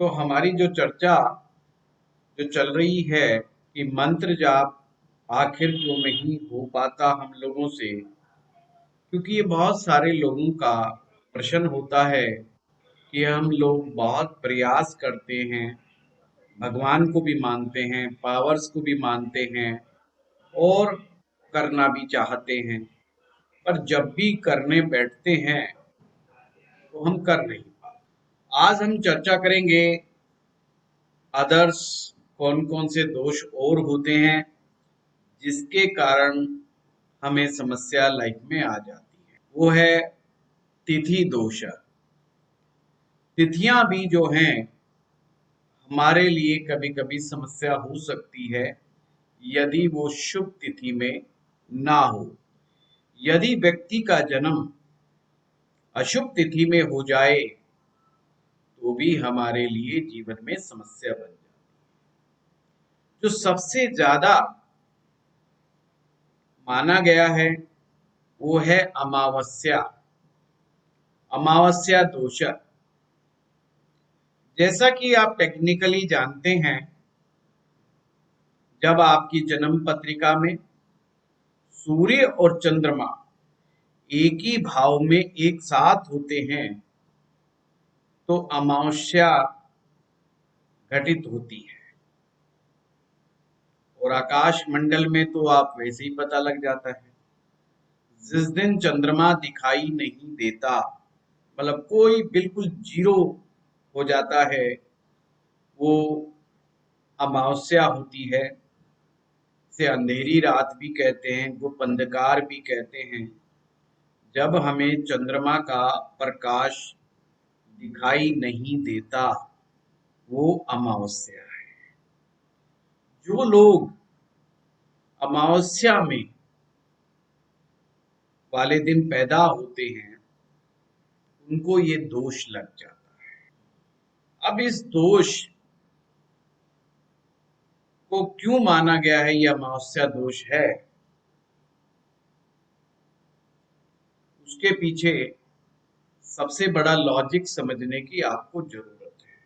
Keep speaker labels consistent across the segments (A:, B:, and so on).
A: तो हमारी जो चर्चा जो चल रही है कि मंत्र जाप आखिर क्यों नहीं हो पाता हम लोगों से, क्योंकि ये बहुत सारे लोगों का प्रश्न होता है कि हम लोग बहुत प्रयास करते हैं, भगवान को भी मानते हैं, पावर्स को भी मानते हैं और करना भी चाहते हैं, पर जब भी करने बैठते हैं तो हम कर नहीं पाते। आज हम चर्चा करेंगे अदर्स कौन कौन से दोष और होते हैं जिसके कारण हमें समस्या लाइफ में आ जाती है। वो है तिथि दोष। तिथियां भी जो हैं हमारे लिए कभी कभी समस्या हो सकती है यदि वो शुभ तिथि में ना हो। यदि व्यक्ति का जन्म अशुभ तिथि में हो जाए तो भी हमारे लिए जीवन में समस्या बन जाती है। जो सबसे ज्यादा माना गया है वो है अमावस्या, अमावस्या दोष। जैसा कि आप टेक्निकली जानते हैं, जब आपकी जन्म पत्रिका में सूर्य और चंद्रमा एक ही भाव में एक साथ होते हैं तो अमावस्या घटित होती है। और आकाश मंडल में तो आप वैसे ही पता लग जाता है, जिस दिन चंद्रमा दिखाई नहीं देता, मतलब कोई बिल्कुल जीरो हो जाता है, वो अमावस्या होती है। इसे अंधेरी रात भी कहते हैं, गुप्त अंधकार भी कहते हैं। जब हमें चंद्रमा का प्रकाश दिखाई नहीं देता वो अमावस्या है। जो लोग अमावस्या में वाले दिन पैदा होते हैं उनको ये दोष लग जाता है। अब इस दोष को क्यों माना गया है ये अमावस्या दोष है, उसके पीछे सबसे बड़ा लॉजिक समझने की आपको जरूरत है।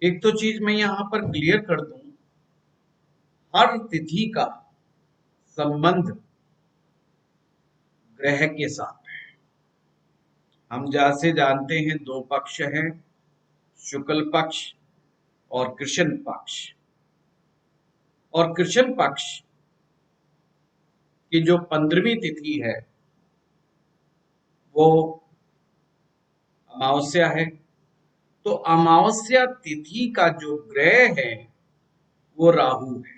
A: एक तो चीज मैं यहां पर क्लियर कर दूं, हर तिथि का संबंध ग्रह के साथ है। हम जैसे जानते हैं दो पक्ष हैं, शुक्ल पक्ष और कृष्ण पक्ष। और कृष्ण पक्ष की जो 15वीं तिथि है वो अमावस्या है। तो अमावस्या तिथि का जो ग्रह है वो राहु है।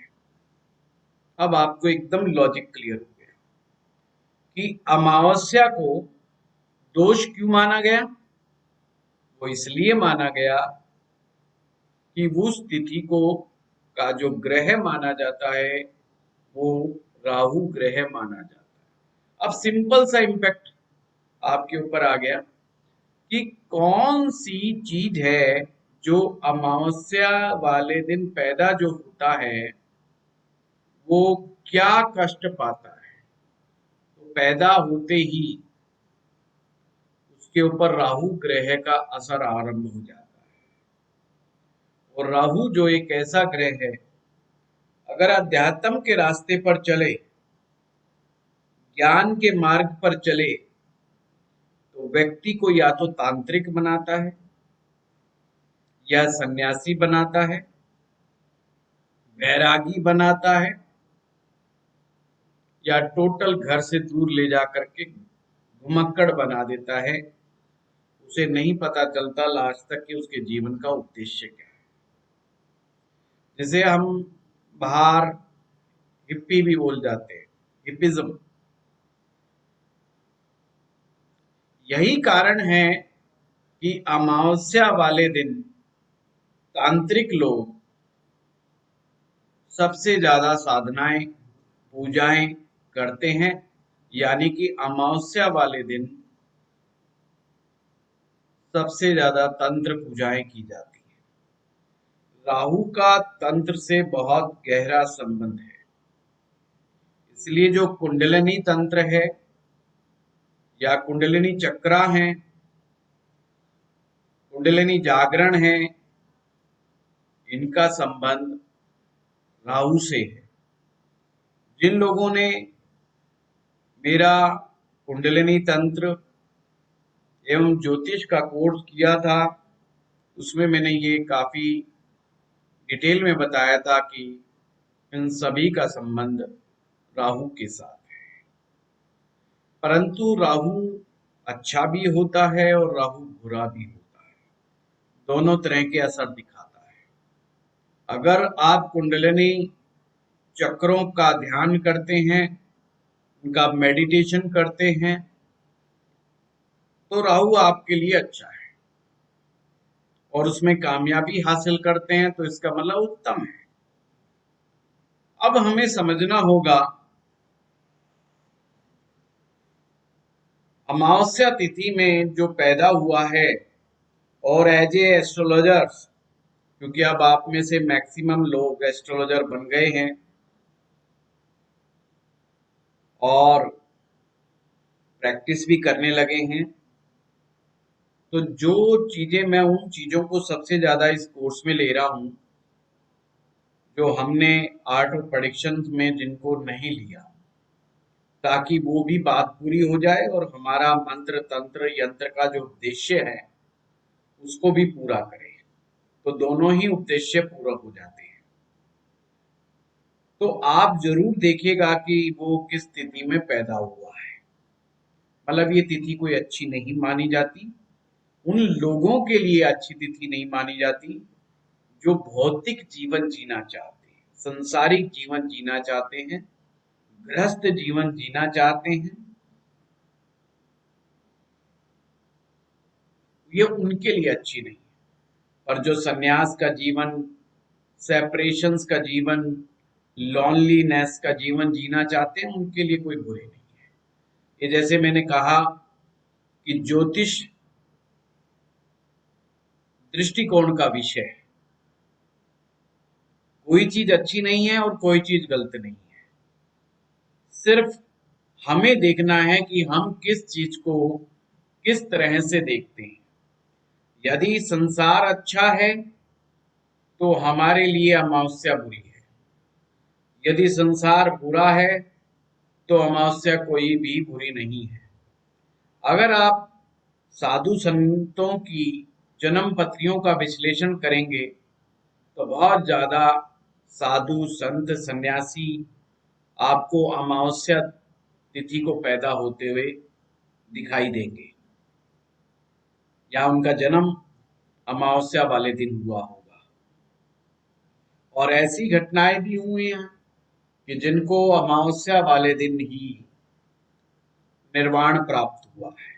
A: अब आपको एकदम लॉजिक क्लियर हो गया कि अमावस्या को दोष क्यों माना गया। वो इसलिए माना गया कि उस तिथि को का जो ग्रह माना जाता है वो राहु ग्रह माना जाता है। अब सिंपल सा इम्पैक्ट आपके ऊपर आ गया कि कौन सी चीज है जो अमावस्या वाले दिन पैदा जो होता है वो क्या कष्ट पाता है। तो पैदा होते ही उसके ऊपर राहु ग्रह का असर आरंभ हो जाता है। और राहु जो एक ऐसा ग्रह है, अगर अध्यात्म के रास्ते पर चले, ज्ञान के मार्ग पर चले, तो व्यक्ति को या तो तांत्रिक बनाता है या सन्यासी बनाता है, वैरागी बनाता है, या टोटल घर से दूर ले जा करके घुमक्कड़ बना देता है। उसे नहीं पता चलता लास्ट तक कि उसके जीवन का उद्देश्य क्या है। जिसे हम बाहर हिप्पी भी बोल जाते हैं, हिप्पिज्म। यही कारण है कि अमावस्या वाले दिन तांत्रिक लोग सबसे ज्यादा साधनाएं पूजाएं करते हैं, यानी कि अमावस्या वाले दिन सबसे ज्यादा तंत्र पूजाएं की जाती है। राहु का तंत्र से बहुत गहरा संबंध है, इसलिए जो कुंडलिनी तंत्र है या कुंडलिनी चक्रा है, कुंडलिनी जागरण है, इनका संबंध राहु से है। जिन लोगों ने मेरा कुंडलिनी तंत्र एवं ज्योतिष का कोर्स किया था, उसमें मैंने ये काफी डिटेल में बताया था कि इन सभी का संबंध राहु के साथ है। परंतु राहु अच्छा भी होता है और राहु बुरा भी होता है, दोनों तरह के असर दिखाता है। अगर आप कुंडलिनी चक्रों का ध्यान करते हैं, उनका मेडिटेशन करते हैं, तो राहु आपके लिए अच्छा है और उसमें कामयाबी हासिल करते हैं, तो इसका मतलब उत्तम है। अब हमें समझना होगा अमावस्या तिथि में जो पैदा हुआ है, और एज ए एस्ट्रोलॉजर्स, क्योंकि अब आप में से मैक्सिमम लोग एस्ट्रोलॉजर बन गए हैं और प्रैक्टिस भी करने लगे हैं, तो जो चीजें मैं उन चीजों को सबसे ज्यादा इस कोर्स में ले रहा हूं जो हमने आर्ट ऑफ प्रेडिक्शन में जिनको नहीं लिया, ताकि वो भी बात पूरी हो जाए और हमारा मंत्र तंत्र यंत्र का जो उद्देश्य है उसको भी पूरा करें, तो दोनों ही उद्देश्य पूरा हो जाते हैं। तो आप जरूर देखिएगा कि वो किस तिथि में पैदा हुआ है। मतलब ये तिथि कोई अच्छी नहीं मानी जाती, उन लोगों के लिए अच्छी तिथि नहीं मानी जाती जो भौतिक जीवन जीना चाहते हैं, संसारिक जीवन जीना चाहते हैं, गृहस्थ जीवन जीना चाहते हैं, ये उनके लिए अच्छी नहीं है। और जो सन्यास का जीवन, सेपरेशंस का जीवन, लॉनलीनेस का जीवन जीना चाहते हैं, उनके लिए कोई बुरी नहीं है। ये जैसे मैंने कहा कि ज्योतिष दृष्टिकोण का विषय है, कोई चीज अच्छी नहीं है और कोई चीज गलत नहीं है, सिर्फ हमें देखना है कि हम किस चीज को किस तरह से देखते हैं। यदि संसार अच्छा है तो हमारे लिए अमावस्या बुरी है, यदि संसार बुरा है तो अमावस्या कोई भी बुरी नहीं है। अगर आप साधु संतों की जन्म पत्रियों का विश्लेषण करेंगे तो बहुत ज्यादा साधु संत सन्यासी आपको अमावस्या तिथि को पैदा होते हुए दिखाई देंगे, या उनका जन्म अमावस्या वाले दिन हुआ होगा। और ऐसी घटनाएं भी हुई हैं कि जिनको अमावस्या वाले दिन ही निर्वाण प्राप्त हुआ है।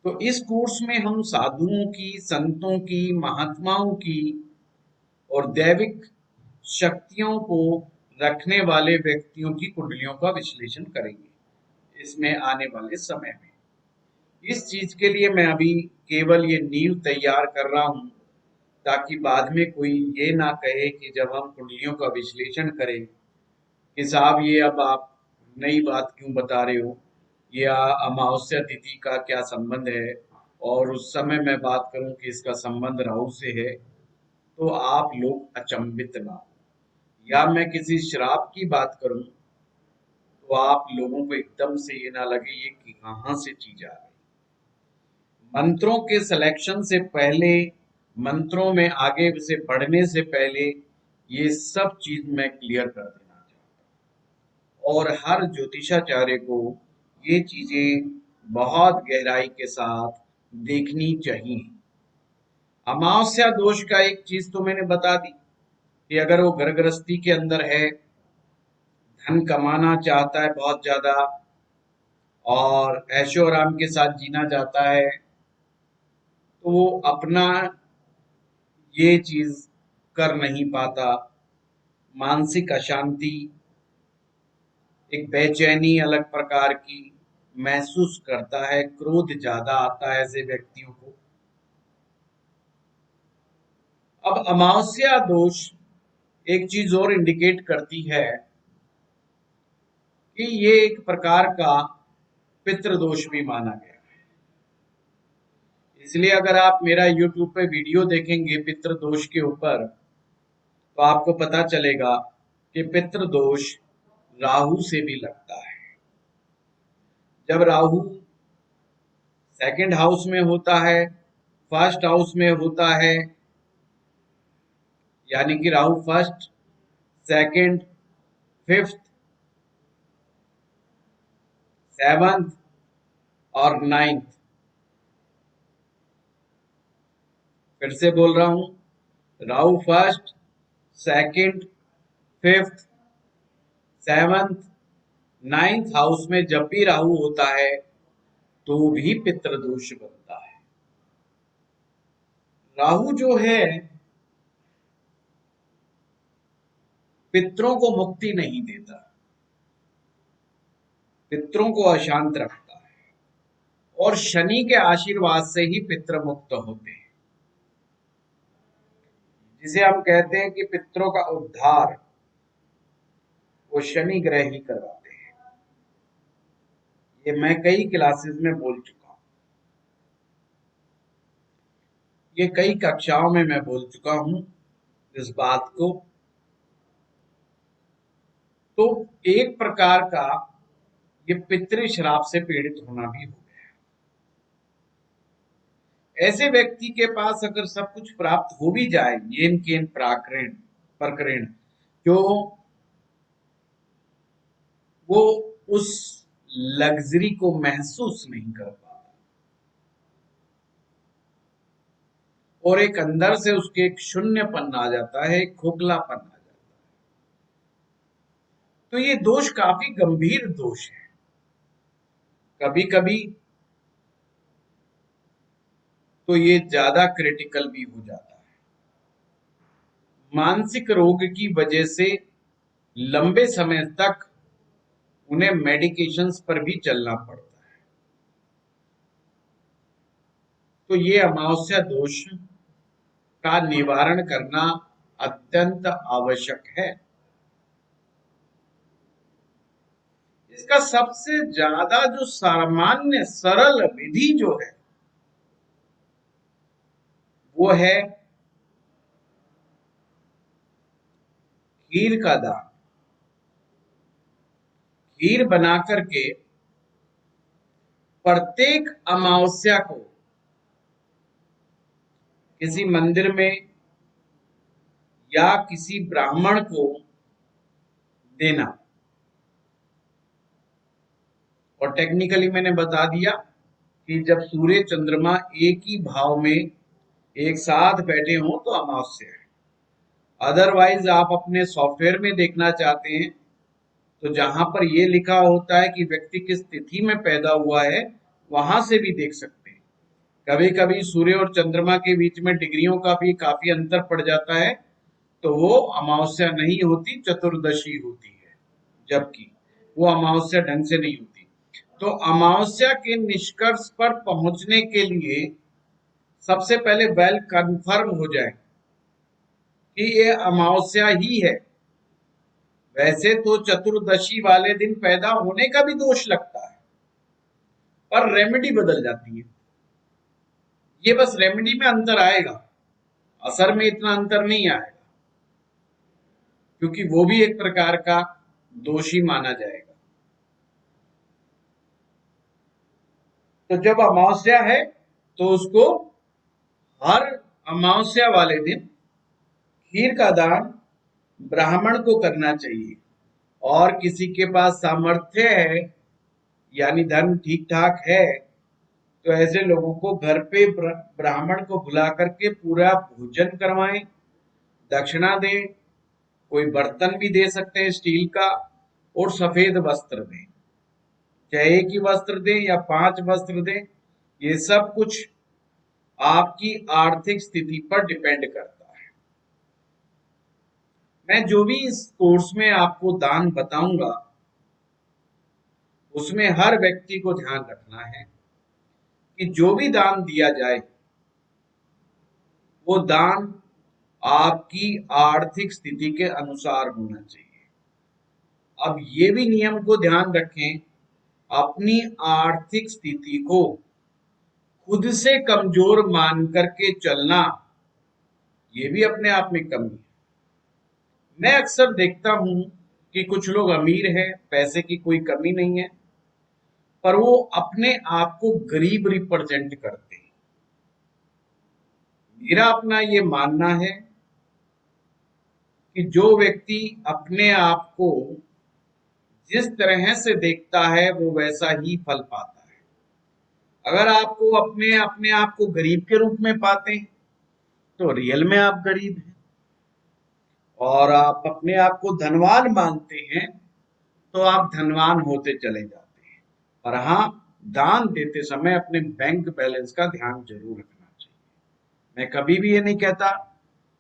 A: तो इस कोर्स में हम साधुओं की, संतों की, महात्माओं की और दैविक शक्तियों को रखने वाले व्यक्तियों की कुंडलियों का विश्लेषण करेंगे इसमें आने वाले समय में। इस चीज के लिए मैं अभी केवल ये नींव तैयार कर रहा हूं, ताकि बाद में कोई ये ना कहे कि जब हम कुंडलियों का विश्लेषण करें कि साहब ये अब आप नई बात क्यों बता रहे हो, या अमावस्या तिथि का क्या संबंध है, और उस समय मैं बात करूं कि इसका संबंध राहु से है, तो आप लोग अचंभित ना हो। या मैं किसी श्राप की बात करूं तो आप लोगों को एकदम से ये ना लगे ये कि कहां से चीज आ गई। मंत्रों के सिलेक्शन से पहले, मंत्रों में आगे से बढ़ने से पहले ये सब चीज मैं क्लियर कर देना चाहता हूँ, और हर ज्योतिषाचार्य को ये चीजें बहुत गहराई के साथ देखनी चाहिए। अमावस्या दोष का एक चीज तो मैंने बता दी कि अगर वो घर गृहस्थी के अंदर है, धन कमाना चाहता है बहुत ज्यादा और ऐशो आराम के साथ जीना चाहता है, तो वो अपना ये चीज कर नहीं पाता, मानसिक अशांति, एक बेचैनी अलग प्रकार की महसूस करता है, क्रोध ज्यादा आता है ऐसे व्यक्तियों को। अब अमावस्या दोष एक चीज और इंडिकेट करती है कि ये एक प्रकार का पितृदोष भी माना गया है। इसलिए अगर आप मेरा YouTube पे वीडियो देखेंगे पितृ दोष के ऊपर, तो आपको पता चलेगा कि पितृ दोष राहु से भी लगता है। जब राहु सेकंड हाउस में होता है, फर्स्ट हाउस में होता है, यानी कि Rahu first, second, fifth, seventh और नाइन्थ, फिर से बोल रहा हूं, Rahu first, second, fifth, seventh, ninth house में जब भी राहु होता है तो भी पितृदोष बनता है। राहु जो है पितरों को मुक्ति नहीं देता, पितरों को अशांत रखता है, और शनि के आशीर्वाद से ही पितृ मुक्त होते हैं, जिसे हम कहते हैं कि पितरों का उद्धार वो शनि ग्रह ही करवाते हैं। ये मैं कई क्लासेस में बोल चुका हूं, ये कई कक्षाओं में मैं बोल चुका हूं इस बात को। तो एक प्रकार का ये पितृ श्राप से पीड़ित होना भी हो गया। ऐसे व्यक्ति के पास अगर सब कुछ प्राप्त हो भी जाए, येन केन प्राकरण प्रकरण, जो वो उस लग्जरी को महसूस नहीं कर पाता, और एक अंदर से उसके एक शून्यपन आ जाता है, एक खोखलापन आ जाता है। तो ये दोष काफी गंभीर दोष है। कभी कभी तो ये ज्यादा क्रिटिकल भी हो जाता है। मानसिक रोग की वजह से लंबे समय तक उन्हें मेडिकेशंस पर भी चलना पड़ता है। तो ये अमावस्या दोष का निवारण करना अत्यंत आवश्यक है। इसका सबसे ज्यादा जो सामान्य सरल विधि जो है वो है खीर का दान। खीर बना करके प्रत्येक अमावस्या को किसी मंदिर में या किसी ब्राह्मण को देना। और टेक्निकली मैंने बता दिया कि जब सूर्य चंद्रमा एक ही भाव में एक साथ बैठे हों तो अमावस्या है। अदरवाइज आप अपने सॉफ्टवेयर में देखना चाहते हैं तो जहां पर ये लिखा होता है कि व्यक्ति किस तिथि में पैदा हुआ है, वहां से भी देख सकते हैं। कभी कभी सूर्य और चंद्रमा के बीच में डिग्रियों का भी काफी अंतर पड़ जाता है, तो वो अमावस्या नहीं होती, चतुर्दशी होती है, जबकि वो अमावस्या ढंग से नहीं होती। तो अमावस्या के निष्कर्ष पर पहुंचने के लिए सबसे पहले वेल कंफर्म हो जाए कि ये अमावस्या ही है। वैसे तो चतुर्दशी वाले दिन पैदा होने का भी दोष लगता है, पर रेमेडी बदल जाती है। ये बस रेमेडी में अंतर आएगा, असर में इतना अंतर नहीं आएगा, क्योंकि वो भी एक प्रकार का दोषी माना जाएगा। तो जब अमावस्या है तो उसको हर अमावस्या वाले दिन खीर का दान ब्राह्मण को करना चाहिए। और किसी के पास सामर्थ्य है, यानी धन ठीक ठाक है, तो ऐसे लोगों को घर पे ब्राह्मण को बुला करके पूरा भोजन करवाएं, दक्षिणा दें, कोई बर्तन भी दे सकते हैं स्टील का, और सफेद वस्त्र दें, चाहे एक ही वस्त्र दें या 5 वस्त्र दें। ये सब कुछ आपकी आर्थिक स्थिति पर डिपेंड करता है। मैं जो भी इस कोर्स में आपको दान बताऊंगा उसमें हर व्यक्ति को ध्यान रखना है कि जो भी दान दिया जाए वो दान आपकी आर्थिक स्थिति के अनुसार होना चाहिए। अब ये भी नियम को ध्यान रखें, अपनी आर्थिक स्थिति को खुद से कमजोर मान करके चलना, ये भी अपने आप में कमी है। मैं अक्सर देखता हूं कि कुछ लोग अमीर हैं, पैसे की कोई कमी नहीं है, पर वो अपने आप को गरीब रिप्रेजेंट करते हैं। मेरा अपना ये मानना है कि जो व्यक्ति अपने आप को जिस तरह से देखता है वो वैसा ही फल पाता है। अगर आपको अपने अपने आप को गरीब के रूप में पाते हैं तो रियल में आप गरीब हैं, और आप अपने आप को धनवान मानते हैं तो आप धनवान होते चले जाते हैं। पर हाँ, दान देते समय अपने बैंक बैलेंस का ध्यान जरूर रखना चाहिए। मैं कभी भी ये नहीं कहता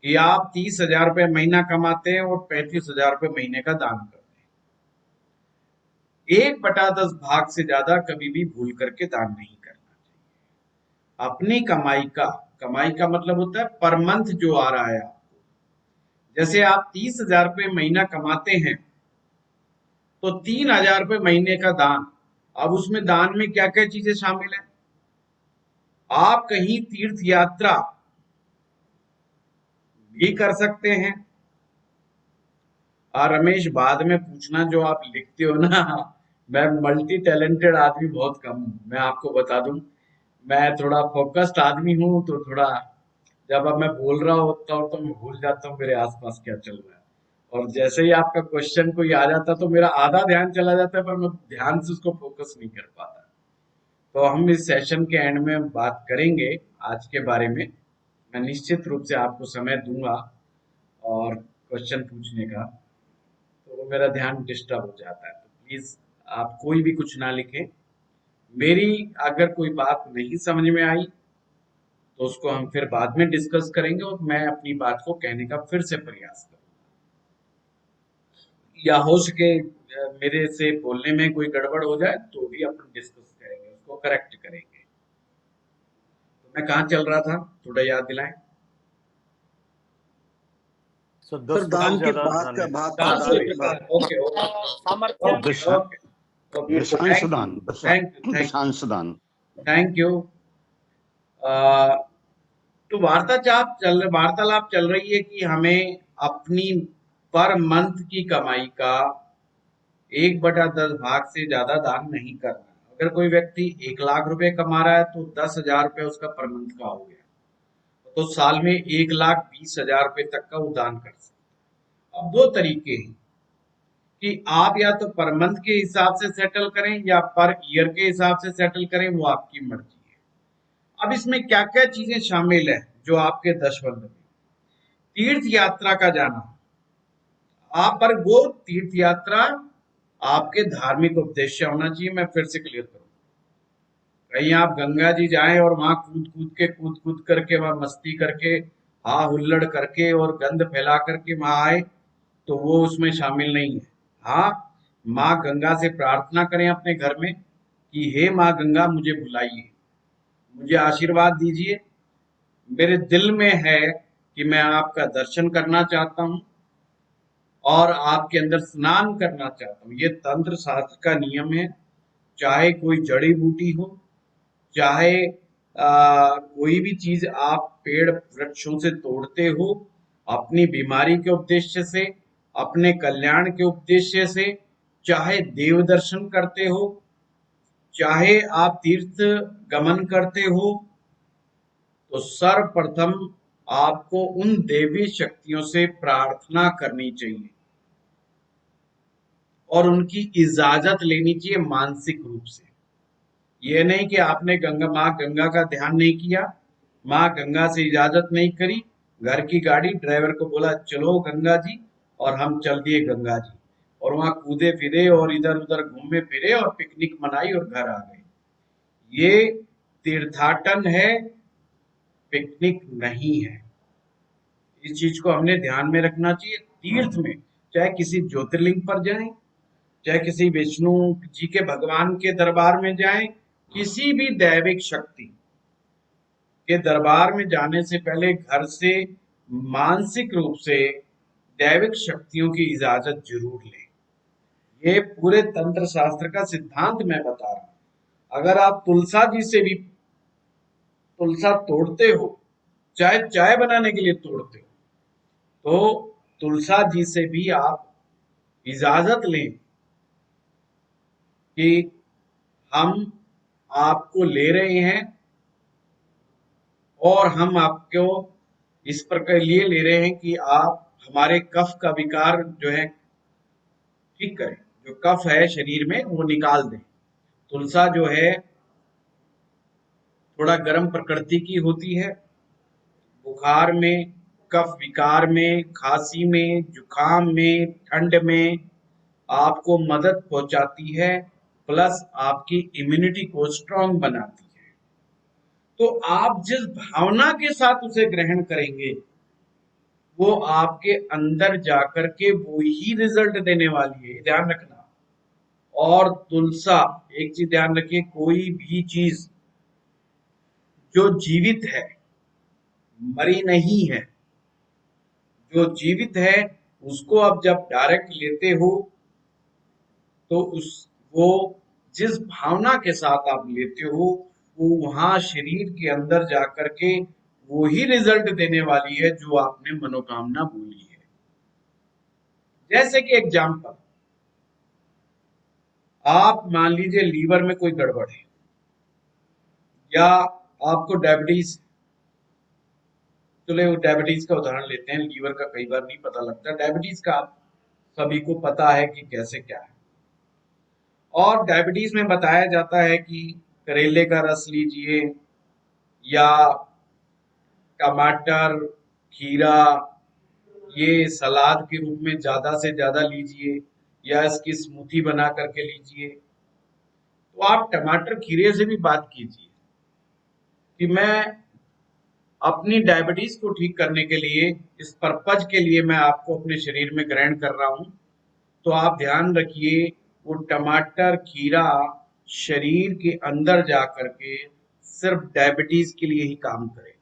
A: कि आप 30,000 रुपये महीना कमाते हैं और 35,000 रुपये महीने का दान करते हैं। 1/10 भाग से ज्यादा कभी भी भूल करके दान नहीं करना चाहिए। अपनी कमाई का मतलब होता है पर मंथ जो आ रहा है आपको। जैसे आप 30,000 रुपये महीना कमाते हैं तो 3,000 रुपये महीने का दान। अब उसमें दान में क्या क्या चीजें शामिल है? आप कहीं तीर्थ यात्रा भी कर सकते हैं। और रमेश, बाद में पूछना जो आप लिखते हो ना, मैं मल्टी टैलेंटेड आदमी बहुत कम हूँ, मैं आपको बता दूं। मैं थोड़ा फोकस्ड आदमी हूँ, तो थोड़ा जब अब मैं बोल रहा होता हूँ तो मैं भूल जाता हूँ मेरे आसपास क्या चल रहा है। और जैसे ही आपका क्वेश्चन कोई आ जाता तो मेरा आधा ध्यान चला जाता है, पर मैं ध्यान से उसको फोकस नहीं कर पाता। तो हम इस सेशन के एंड में बात करेंगे आज के बारे में। मैं निश्चित रूप से आपको समय दूंगा और क्वेश्चन पूछने का, तो वो मेरा ध्यान डिस्टर्ब हो जाता है। तो प्लीज आप कोई भी कुछ ना लिखें। मेरी अगर कोई बात नहीं समझ में आई तो उसको हम फिर बाद में डिस्कस करेंगे, और मैं अपनी बात को कहने का फिर से प्रयास करूंगा, या हो सके मेरे से बोलने में कोई गड़बड़ हो जाए तो भी अपन डिस्कस करेंगे, उसको करेक्ट करेंगे। तो मैं कहाँ चल रहा था, थोड़ा याद दिलाएं।
B: सर
C: सर
B: 10%
C: दान के
B: ज्यादा
C: भाग
B: ध्यान
C: का
B: दें।
C: भाग का
A: दान
C: दान
A: के
C: के भाग
A: ओके ओके
B: सामर्थ्य
A: ओके ओके ओके,
D: दशांश दान,
A: थैंक यू
D: दशांश दान।
A: Thank you. तो वार्तालाप चल रही है कि हमें अपनी पर मंथ की कमाई का 1/10 भाग से ज्यादा दान नहीं करना है। अगर कोई व्यक्ति 1 लाख रुपए कमा रहा है तो 10,000 रुपये उसका पर मंथ का हो गया, तो साल में 1,20,000 रुपये तक का वो दान कर सकता है। अब दो तरीके हैं कि आप या तो पर मंथ के हिसाब से सेटल करें या पर ईयर के हिसाब से सेटल करें, वो आपकी मर्जी है। अब इसमें क्या क्या चीजें शामिल है जो आपके दशवंध में? तीर्थ यात्रा का जाना, आप पर वो तीर्थ यात्रा आपके धार्मिक उद्देश्य होना चाहिए। मैं फिर से क्लियर करूं, कहीं आप गंगा जी जाएं और वहां कूद कूद करके वहां मस्ती करके, हा हुल्लड़ करके और गंध फैला करके वहां आए, तो वो उसमें शामिल नहीं है। हाँ, माँ गंगा से प्रार्थना करें अपने घर में कि हे माँ गंगा, मुझे बुलाइए, मुझे आशीर्वाद दीजिए, मेरे दिल में है कि मैं आपका दर्शन करना चाहता हूँ और आपके अंदर स्नान करना चाहता हूँ। ये तंत्र शास्त्र का नियम है। चाहे कोई जड़ी बूटी हो, चाहे कोई भी चीज आप पेड़ वृक्षों से तोड़ते हो, अपनी बीमारी के उद्देश्य से, अपने कल्याण के उद्देश्य से, चाहे देव दर्शन करते हो, चाहे आप तीर्थ गमन करते हो, तो सर्वप्रथम आपको उन देवी शक्तियों से प्रार्थना करनी चाहिए और उनकी इजाजत लेनी चाहिए मानसिक रूप से। ये नहीं कि आपने माँ गंगा का ध्यान नहीं किया, माँ गंगा से इजाजत नहीं करी, घर की गाड़ी ड्राइवर को बोला चलो गंगा जी, और हम चल दिए गंगा जी, और वहां कूदे फिरे और इधर उधर घूमे फिरे और पिकनिक मनाई और घर आ गए। ये तीर्थाटन है, पिकनिक नहीं है। इस चीज को हमने ध्यान में रखना चाहिए। तीर्थ में चाहे किसी ज्योतिर्लिंग पर जाएं, चाहे किसी विष्णु जी के भगवान के दरबार में जाएं, किसी भी दैविक शक्ति के दरबार में जाने से पहले घर से मानसिक रूप से दैविक शक्तियों की इजाजत जरूर लें। ये पूरे तंत्र शास्त्र का सिद्धांत मैं बता रहा हूं। अगर आप तुलसा जी से भी तुलसा तोड़ते हो, चाहे चाय बनाने के लिए तोड़ते हो, तो तुलसा जी से भी आप इजाजत लें कि हम आपको ले रहे हैं और हम आपको इस प्रकार लिए ले रहे हैं कि आप हमारे कफ का विकार जो है ठीक करें, जो कफ है शरीर में वो निकाल दें। तुलसा जो है थोड़ा गर्म प्रकृति की होती है, बुखार में, कफ विकार में, खांसी में, जुकाम में, ठंड में आपको मदद पहुंचाती है, प्लस आपकी इम्यूनिटी को स्ट्रांग बनाती है। तो आप जिस भावना के साथ उसे ग्रहण करेंगे वो आपके अंदर जाकर के वो ही रिजल्ट देने वाली है, ध्यान रखना। और तुलसा, एक चीज ध्यान रखिए, कोई भी चीज जो जीवित है, मरी नहीं है, जो जीवित है उसको आप जब डायरेक्ट लेते हो तो उस वो जिस भावना के साथ आप लेते हो वो वहां शरीर के अंदर जाकर के वो ही रिजल्ट देने वाली है जो आपने मनोकामना बोली है। जैसे कि एग्जाम्पल, आप मान लीजिए लीवर में कोई गड़बड़ है या आपको डायबिटीज, चलो डायबिटीज का उदाहरण लेते हैं, लीवर का कई बार नहीं पता लगता, डायबिटीज का आप सभी को पता है कि कैसे क्या है। और डायबिटीज में बताया जाता है कि करेले का रस लीजिए या टमाटर, खीरा, ये सलाद के रूप में ज्यादा से ज्यादा लीजिए या इसकी स्मूथी बना करके लीजिए। तो आप टमाटर खीरे से भी बात कीजिए कि मैं अपनी डायबिटीज को ठीक करने के लिए, इस पर्पज के लिए मैं आपको अपने शरीर में ग्रहण कर रहा हूं। तो आप ध्यान रखिए वो टमाटर खीरा शरीर के अंदर जा करके सिर्फ डायबिटीज के लिए ही काम करेगा,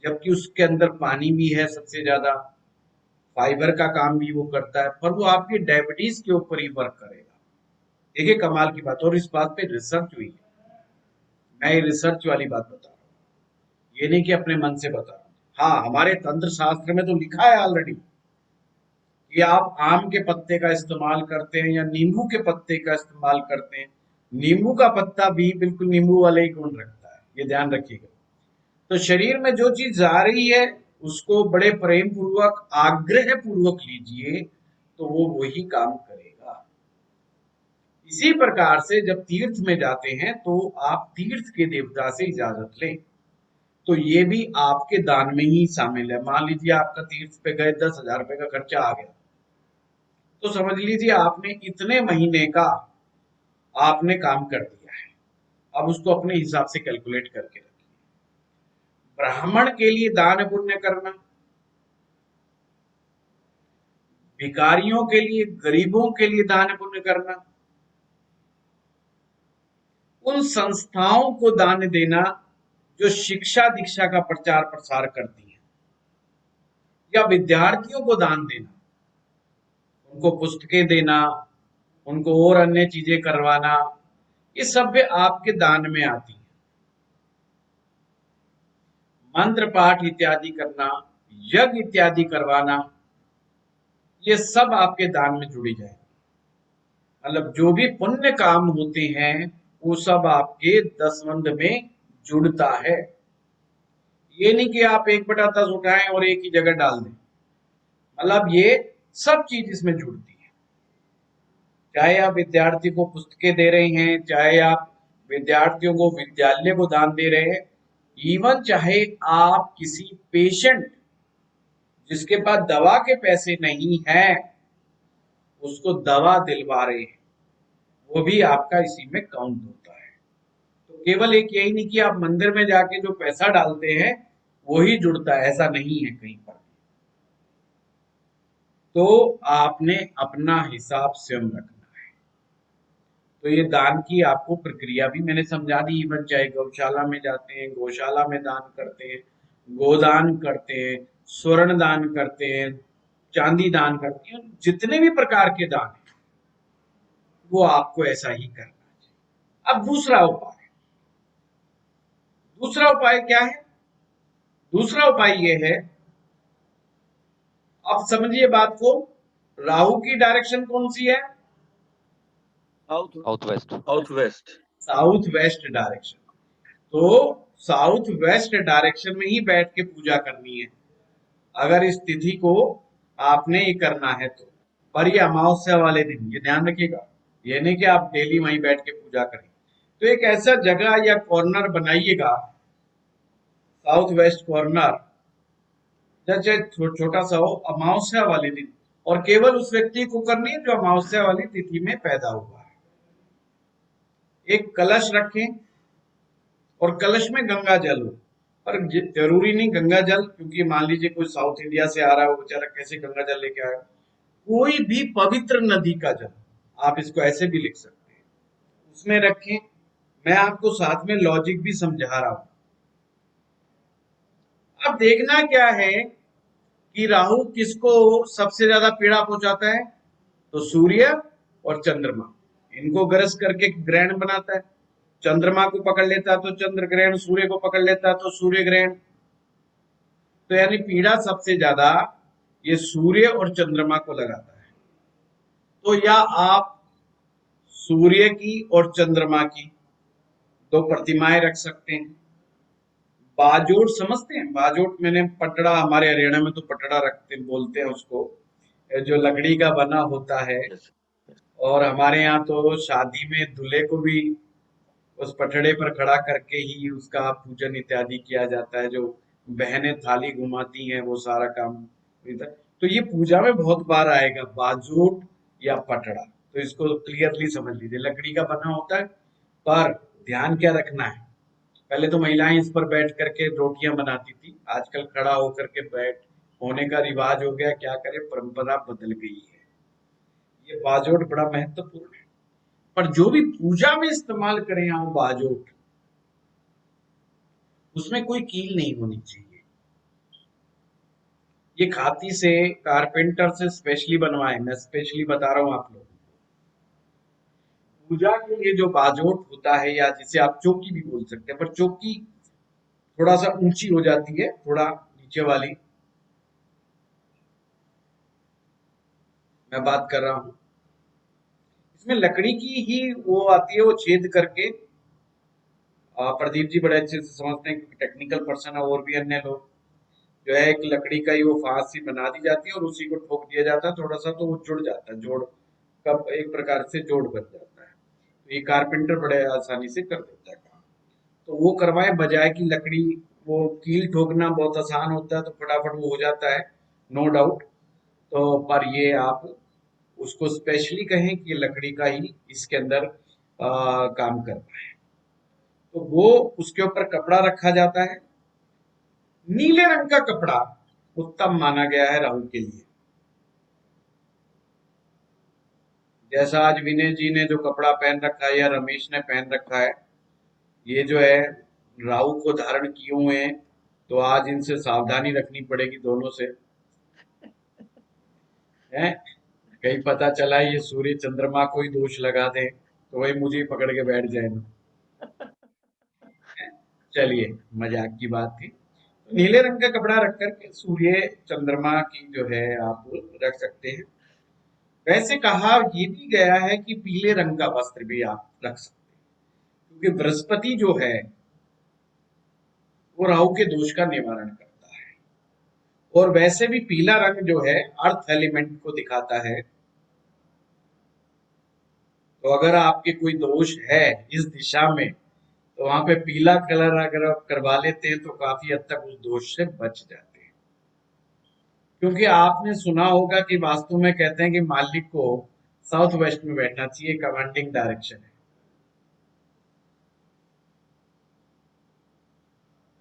A: जबकि उसके अंदर पानी भी है सबसे ज्यादा, फाइबर का काम भी वो करता है, पर वो आपकी डायबिटीज के ऊपर ही वर्क करेगा। देखिए कमाल की बात, और इस बात पे रिसर्च हुई है, मैं ये रिसर्च वाली बात बता रहा हूँ, ये नहीं कि अपने मन से बता रहा हूँ। हाँ, हमारे तंत्र शास्त्र में तो लिखा है ऑलरेडी कि आप आम के पत्ते का इस्तेमाल करते हैं या नींबू के पत्ते का इस्तेमाल करते हैं, नींबू का पत्ता भी बिल्कुल नींबू वाले ही गुण रखता है, ये ध्यान रखिएगा। तो शरीर में जो चीज जा रही है उसको बड़े प्रेम पूर्वक आग्रह पूर्वक लीजिए तो वो वही काम करेगा। इसी प्रकार से जब तीर्थ में जाते हैं तो आप तीर्थ के देवता से इजाजत लें, तो ये भी आपके दान में ही शामिल है। मान लीजिए आपका तीर्थ पे गए 10,000 रुपए का खर्चा आ गया, तो समझ लीजिए आपने इतने महीने का आपने काम कर दिया है। अब उसको अपने हिसाब से कैलकुलेट करके रखिए। ब्राह्मण के लिए दान पुण्य करना, भिखारियों के लिए, गरीबों के लिए दान पुण्य करना, उन संस्थाओं को दान देना जो शिक्षा दीक्षा का प्रचार प्रसार करती हैं, या विद्यार्थियों को दान देना, उनको पुस्तकें देना, उनको और अन्य चीजें करवाना, ये सब भी आपके दान में आती है। मंत्र पाठ इत्यादि करना, यज्ञ इत्यादि करवाना, ये सब आपके दान में जुड़ी जाए। मतलब जो भी पुण्य काम होते हैं वो सब आपके दसवंध में जुड़ता है। ये नहीं कि आप 1/10 उठाएं और एक ही जगह डाल दें, मतलब ये सब चीज इसमें जुड़ती है। चाहे आप विद्यार्थी को पुस्तकें दे रहे हैं, चाहे आप विद्यार्थियों को विद्यालय को दान दे रहे हैं, इवन चाहे आप किसी पेशेंट जिसके पास दवा के पैसे नहीं है उसको दवा दिलवा रहे हैं, वो भी आपका इसी में काउंट होता है। तो केवल एक यही नहीं कि आप मंदिर में जाके जो पैसा डालते हैं वो ही जुड़ता है, ऐसा नहीं है कहीं पर। तो आपने अपना हिसाब स्वयं रखना है। तो ये दान की आपको प्रक्रिया भी मैंने समझा दी। इवन चाहे गौशाला में जाते हैं, गौशाला में दान करते हैं, गोदान करते हैं, स्वर्ण दान करते हैं, चांदी दान करते हैं, जितने भी प्रकार के दान हैं वो आपको ऐसा ही करना चाहिए। अब दूसरा उपाय, दूसरा उपाय क्या है? दूसरा उपाय ये है, आप समझिए बात को, राहु की डायरेक्शन कौन सी है?
B: South
C: south west.
B: South west.
A: South west direction. तो साउथ वेस्ट डायरेक्शन में ही बैठ के पूजा करनी है, अगर इस तिथि को आपने ये करना है तो। पर ये अमावस्या वाले दिन, ये ध्यान रखिएगा, ये नहीं कि आप डेली वहीं बैठ के पूजा करें। तो एक ऐसा जगह या कॉर्नर बनाइएगा, साउथ वेस्ट कॉर्नर, जैसे छोटा सा हो, अमावस्या वाले दिन, और केवल उस व्यक्ति को करनी है जो अमावस्या वाली तिथि में पैदा हुआ है। एक कलश रखें और कलश में गंगा जल हो, पर जरूरी नहीं गंगा जल, क्योंकि मान लीजिए कोई साउथ इंडिया से आ रहा है, वो बेचारा कैसे गंगा जल लेके आएगा। कोई भी पवित्र नदी का जल, आप इसको ऐसे भी लिख सकते हैं, उसमें रखें। मैं आपको साथ में लॉजिक भी समझा रहा हूं। अब देखना क्या है कि राहु किसको सबसे ज्यादा पीड़ा पहुंचाता है? तो सूर्य और चंद्रमा, इनको ग्रस करके ग्रहण बनाता है। चंद्रमा को पकड़ लेता है तो चंद्र ग्रहण, सूर्य को पकड़ लेता है तो सूर्य ग्रहण। तो यानी पीड़ा सबसे ज्यादा ये सूर्य और चंद्रमा को लगाता है। तो या आप सूर्य की और चंद्रमा की दो प्रतिमाएं रख सकते हैं। बाजोट समझते हैं? बाजोट, मैंने पटड़ा, हमारे हरियाणा में तो पटड़ा रखते बोलते हैं उसको, जो लकड़ी का बना होता है। और हमारे यहाँ तो शादी में दूल्हे को भी उस पटड़े पर खड़ा करके ही उसका पूजन इत्यादि किया जाता है। जो बहनें थाली घुमाती हैं वो सारा काम इधर। तो ये पूजा में बहुत बार आएगा, बाजोट या पटड़ा। तो इसको क्लियरली समझ लीजिए, लकड़ी का बना होता है। पर ध्यान क्या रखना है, पहले तो महिलाएं इस पर बैठ करके रोटियां बनाती थी, आजकल खड़ा होकर के बैठ होने का रिवाज हो गया, क्या करे, परंपरा बदल गई है। ये बाजोट बड़ा महत्वपूर्ण है। पर जो भी पूजा में इस्तेमाल करें आप बाजोट, उसमें कोई कील नहीं होनी चाहिए। ये खाती से, कारपेंटर से स्पेशली बनवाए, मैं स्पेशली बता रहा हूं आप लोगों को। पूजा के लिए जो बाजोट होता है, या जिसे आप चौकी भी बोल सकते हैं, पर चौकी थोड़ा सा ऊंची हो जाती है, थोड़ा नीचे वाली मैं बात कर रहा हूं। इसमें लकड़ी की ही वो आती है, वो छेद करके, प्रदीप जी बड़े अच्छे से समझते हैं क्योंकि टेक्निकल पर्सन है, और भी अन्य लोग, जो है एक लकड़ी का ही वो फांस सी बना दी जाती है और उसी को ठोक दिया जाता है थोड़ा सा, तो वो जुड़ जाता है, जोड़ कब एक प्रकार से जोड़ बन जाता है। तो ये कारपेंटर बड़े आसानी से कर देता है काम। तो वो करवाए, बजाय की लकड़ी, वो कील ठोकना बहुत आसान होता है तो फटाफट वो हो जाता है, नो डाउट। तो पर ये आप उसको स्पेशली कहें कि लकड़ी का ही इसके अंदर काम करता है। तो वो उसके ऊपर कपड़ा रखा जाता है, नीले रंग का कपड़ा उत्तम माना गया है राहु के लिए। जैसा आज विनय जी ने जो कपड़ा पहन रखा है या रमेश ने पहन रखा है, ये जो है राहु को धारण किए हुए हैं, तो आज इनसे सावधानी रखनी पड़ेगी दोनों से, हैं? कहीं पता चला ये सूर्य चंद्रमा को ही दोष लगा दे तो वही मुझे ही पकड़ के बैठ जाए ना। चलिए, मजाक की बात थी। तो नीले रंग का कपड़ा रख करके सूर्य चंद्रमा की जो है आप रख सकते हैं। वैसे कहा ये भी गया है कि पीले रंग का वस्त्र भी आप रख सकते हैं, क्योंकि बृहस्पति जो है वो राहु के दोष का निवारण करता है। और वैसे भी पीला रंग जो है अर्थ एलिमेंट को दिखाता है। तो अगर आपके कोई दोष है इस दिशा में, तो वहां पे पीला कलर अगर आप करवा लेते हैं तो काफी हद तक उस दोष से बच जाते हैं। क्योंकि आपने सुना होगा कि वास्तु में कहते हैं कि मालिक को साउथ वेस्ट में बैठना चाहिए, कमांडिंग डायरेक्शन है।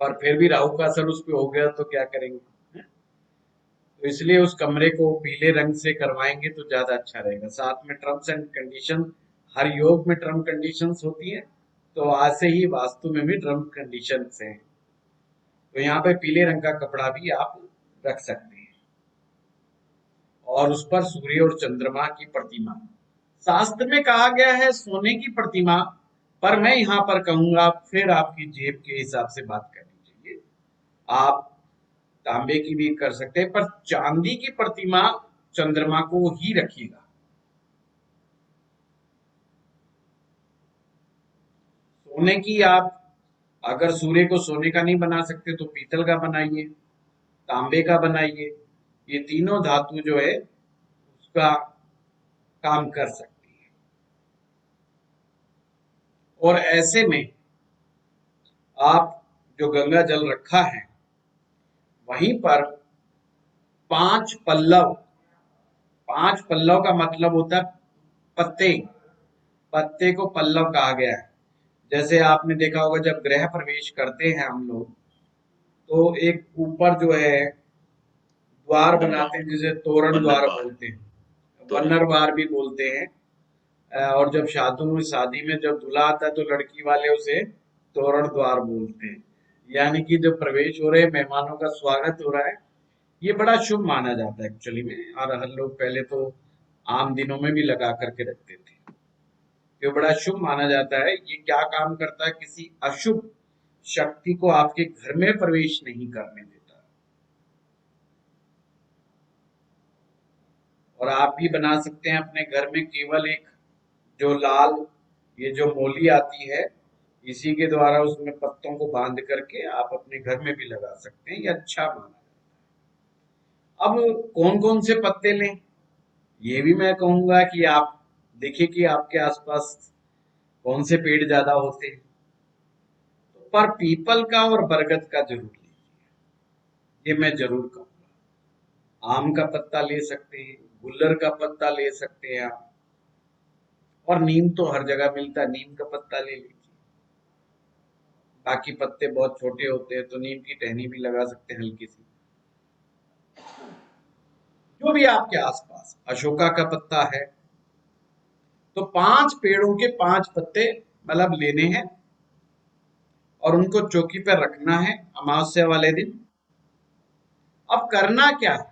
A: और फिर भी राहु का असर उस पर हो गया तो क्या करेंगे? तो इसलिए उस कमरे को पीले रंग से करवाएंगे तो ज्यादा अच्छा रहेगा। साथ में टर्म्स एंड कंडीशन, हर योग में टर्म कंडीशंस होती है, तो आज से ही वास्तु में भी टर्म कंडीशंस हैं। तो यहाँ पे पीले रंग का कपड़ा भी आप रख सकते हैं, और उस पर सूर्य और चंद्रमा की प्रतिमा। शास्त्र में कहा गया है सोने की प्रतिमा पर मैं यहाँ पर कहूंगा फिर आपकी जेब के हिसाब से बात करनी चाहिए। आप तांबे की भी कर सकते हैं, पर चांदी की प्रतिमा चंद्रमा को ही रखिएगा। सोने की आप अगर सूर्य को सोने का नहीं बना सकते तो पीतल का बनाइए, तांबे का बनाइए। ये तीनों धातु जो है उसका काम कर सकती है। और ऐसे में आप जो गंगा जल रखा है वहीं पर 5 पल्लव, 5 पल्लव का मतलब होता है पत्ते, पत्ते को पल्लव कहा गया है। जैसे आपने देखा होगा जब गृह प्रवेश करते हैं हम लोग, तो एक ऊपर जो है द्वार बनाते हैं जिसे तोरण द्वार बोलते हैं, वन्नर द्वार भी बोलते हैं। और जब शादी में जब दूल्हा आता है तो लड़की वाले उसे तोरण द्वार बोलते हैं। यानी कि जब प्रवेश हो रहे हैं, मेहमानों का स्वागत हो रहा है, ये बड़ा शुभ माना जाता है एक्चुअली में। और हर लोग पहले तो आम दिनों में भी लगा करके रखते थे। ये बड़ा शुभ माना जाता है। ये क्या काम करता है, किसी अशुभ शक्ति को आपके घर में प्रवेश नहीं करने देता। और आप भी बना सकते हैं अपने घर में केवल एक जो लाल, ये जो मोली आती है, इसी के द्वारा उसमें पत्तों को बांध करके आप अपने घर में भी लगा सकते हैं। ये अच्छा माना जाता है। अब कौन कौन से पत्ते लें, ये भी मैं कहूंगा कि आप देखिए कि आपके आसपास कौन से पेड़ ज्यादा होते हैं। तो पर पीपल का और बरगद का जरूर लीजिए, ये मैं जरूर कहूंगा। आम का पत्ता ले सकते हैं, गुल्लर का पत्ता ले सकते हैं आप, और नीम तो हर जगह मिलता है, नीम का पत्ता ले लीजिए। बाकी पत्ते बहुत छोटे होते हैं तो नीम की टहनी भी लगा सकते हैं हल्की सी। जो भी आपके आसपास, अशोका का पत्ता है, तो 5 पेड़ों के 5 पत्ते मतलब लेने हैं और उनको चौकी पर रखना है अमावस्या वाले दिन। अब करना क्या है,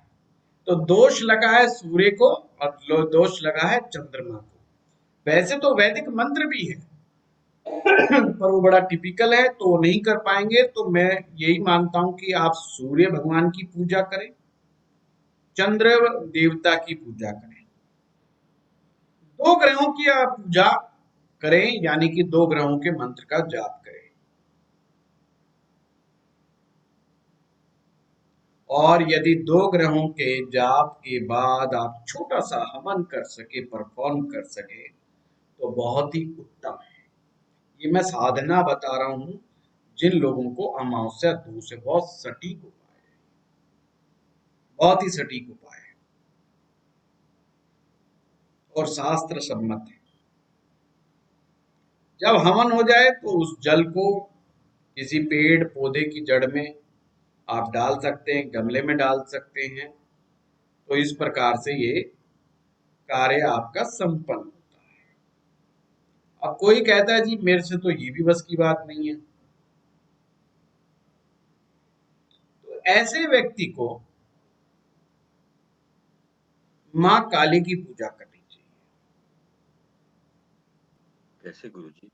A: तो दोष लगा है सूर्य को और दोष लगा है चंद्रमा को। वैसे तो वैदिक मंत्र भी है पर वो बड़ा टिपिकल है तो वो नहीं कर पाएंगे। तो मैं यही मानता हूं कि आप सूर्य भगवान की पूजा करें, चंद्र देवता की पूजा करें, 2 ग्रहों की आप पूजा करें, यानी कि 2 ग्रहों के मंत्र का जाप करें। और यदि 2 ग्रहों के जाप के बाद आप छोटा सा हवन कर सके, परफॉर्म कर सके, तो बहुत ही उत्तम है। ये मैं साधना बता रहा हूं जिन लोगों को अमावस्या दोष है, बहुत सटीक उपाय है, बहुत ही सटीक उपाय है और शास्त्र सम्मत है। जब हवन हो जाए तो उस जल को किसी पेड़ पौधे की जड़ में आप डाल सकते हैं, गमले में डाल सकते हैं। तो इस प्रकार से ये कार्य आपका संपन्न होता है। अब कोई कहता है जी मेरे से तो ये भी बस की बात नहीं है, तो ऐसे व्यक्ति को मां काली की पूजा करनी चाहिए।
B: कैसे गुरुजी?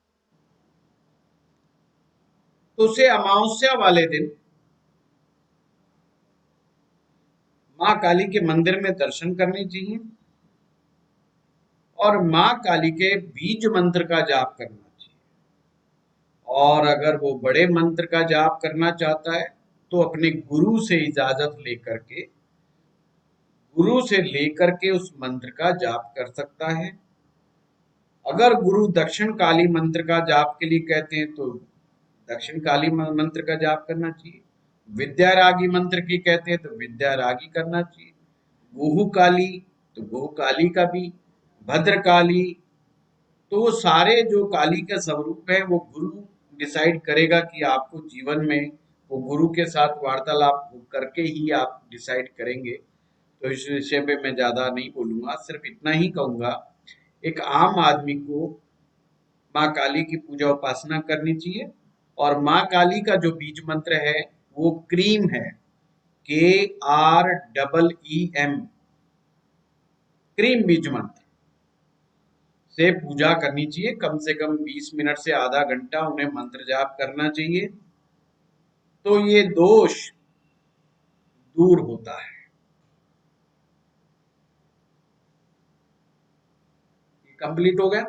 A: तो उसे अमावस्या वाले दिन मां काली के मंदिर में दर्शन करने चाहिए और मां काली के बीज मंत्र का जाप करना चाहिए। और अगर वो बड़े मंत्र का जाप करना चाहता है तो अपने गुरु से इजाजत लेकर के उस मंत्र का जाप कर सकता है। अगर गुरु दक्षिण काली मंत्र का जाप के लिए कहते हैं तो दक्षिण काली मंत्र का जाप करना चाहिए। विद्या रागी मंत्र की कहते हैं तो विद्या रागी करना चाहिए। गुहु काली तो गुहु काली का भी, भद्र काली, तो वो सारे जो काली के स्वरूप है वो गुरु डिसाइड करेगा कि आपको जीवन में वो गुरु के साथ वार्तालाप करके ही आप डिसाइड करेंगे। तो इस विषय पे मैं ज्यादा नहीं बोलूंगा, सिर्फ इतना ही कहूंगा एक आम आदमी को माँ काली की पूजा उपासना करनी चाहिए। और माँ काली का जो बीज मंत्र है वो क्रीम है, KREEM, क्रीम बीज मंत्र। से पूजा करनी चाहिए। कम से कम 20 मिनट से आधा घंटा उन्हें मंत्र जाप करना चाहिए, तो ये दोष दूर होता है। कंप्लीट हो गया।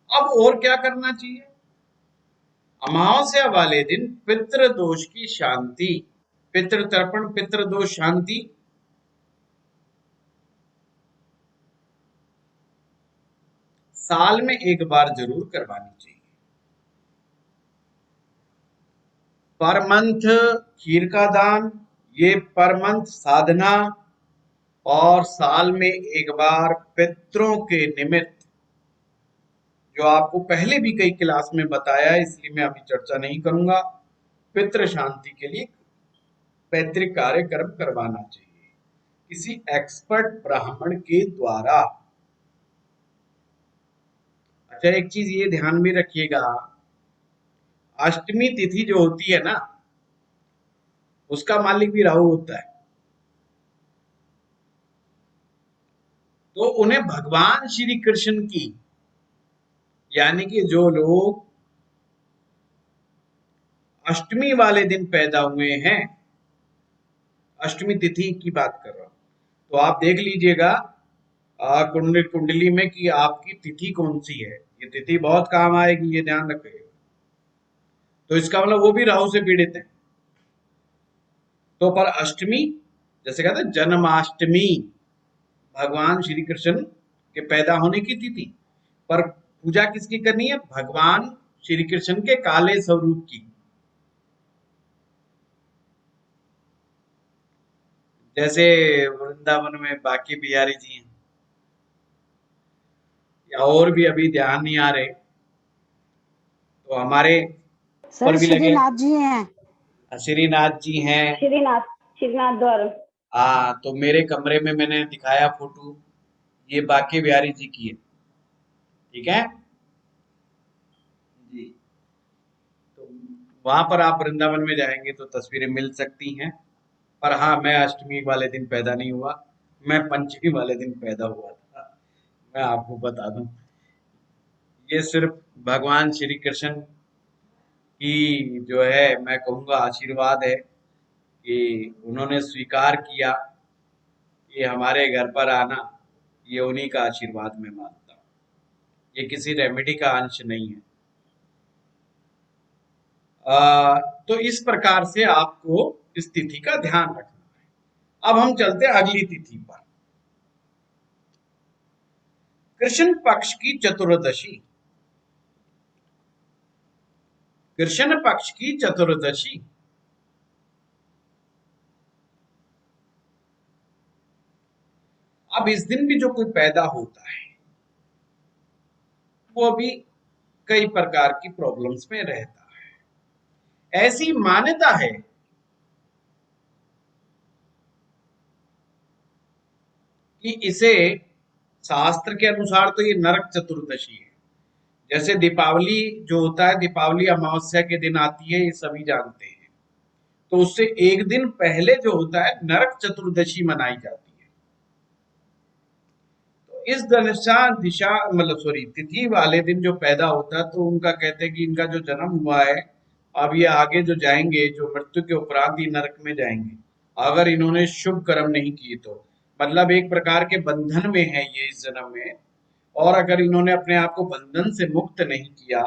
A: अब और क्या करना चाहिए? अमावस्या वाले दिन पितृ दोष की शांति, पितृ तर्पण, पितृ दोष शांति साल में एक बार जरूर करवानी चाहिए। पर मंथ खीर का दान, ये पर मंथ साधना, और साल में एक बार पितरों के निमित्त, जो आपको पहले भी कई क्लास में बताया है, इसलिए मैं अभी चर्चा नहीं करूंगा। पितृ शांति के लिए पैतृक कार्यक्रम करवाना चाहिए किसी एक्सपर्ट ब्राह्मण के द्वारा। अच्छा, एक चीज ये ध्यान में रखिएगा, अष्टमी तिथि जो होती है ना, उसका मालिक भी राहु होता है। तो उन्हें भगवान श्री कृष्ण की, यानी कि जो लोग अष्टमी वाले दिन पैदा हुए हैं, अष्टमी तिथि की बात कर रहा हूं, तो आप देख लीजिएगा कुंडली में कि आपकी तिथि कौन सी है। ये तिथि बहुत काम आएगी, ये ध्यान रखिएगा। तो इसका मतलब वो भी राहु से पीड़ित है। तो पर अष्टमी, जैसे कहते हैं जन्माष्टमी, भगवान श्री कृष्ण के पैदा होने की तिथि पर पूजा किसकी करनी है? भगवान श्री कृष्ण के काले स्वरूप की। जैसे वृंदावन में बाकी बिहारी जी हैं, या और भी अभी ध्यान नहीं आ रहे, तो हमारे ऊपर
C: सर
A: भी लगे
C: श्रीनाथ जी हैं।
A: श्रीनाथ जी हैं।
D: श्रीनाथ, श्रीनाथ द्वार।
A: हाँ, तो मेरे कमरे में मैंने दिखाया फोटो, ये बाके बिहारी जी की है। ठीक है जी। तो वहां पर आप वृंदावन में जाएंगे तो तस्वीरें मिल सकती हैं। पर हाँ, मैं अष्टमी वाले दिन पैदा नहीं हुआ, मैं पंचमी वाले दिन पैदा हुआ था। मैं आपको बता दूं, ये सिर्फ भगवान श्री कृष्ण की जो है, मैं कहूँगा आशीर्वाद है कि उन्होंने स्वीकार किया कि हमारे घर पर आना, ये उन्हीं का आशीर्वाद मैं मानता हूँ। ये किसी रेमेडी का अंश नहीं है। तो इस प्रकार से आपको इस तिथि का ध्यान रखना है। अब हम चलते हैं अगली तिथि पर, कृष्ण पक्ष की चतुर्दशी। कृष्ण पक्ष की चतुर्दशी, अब इस दिन भी जो कोई पैदा होता है, वो भी कई प्रकार की प्रॉब्लम्स में रहता है। ऐसी मान्यता है कि इसे, शास्त्र के अनुसार तो ये नरक चतुर्दशी है। जैसे दीपावली जो होता है, दीपावली अमावस्या के दिन आती है, ये सभी जानते हैं। तो उससे एक दिन पहले जो होता है, नरक चतुर्दशी मनाई जाती है। तो इस दिशा मतलब सॉरी तिथि वाले दिन जो पैदा होता है, तो उनका कहते हैं कि इनका जो जन्म हुआ है, अब ये आगे जो जाएंगे, जो मृत्यु के उपरांत ही नरक में जाएंगे, अगर इन्होंने शुभ कर्म नहीं किए तो। मतलब एक प्रकार के बंधन में है ये इस जन्म में, और अगर इन्होंने अपने आप को बंधन से मुक्त नहीं किया,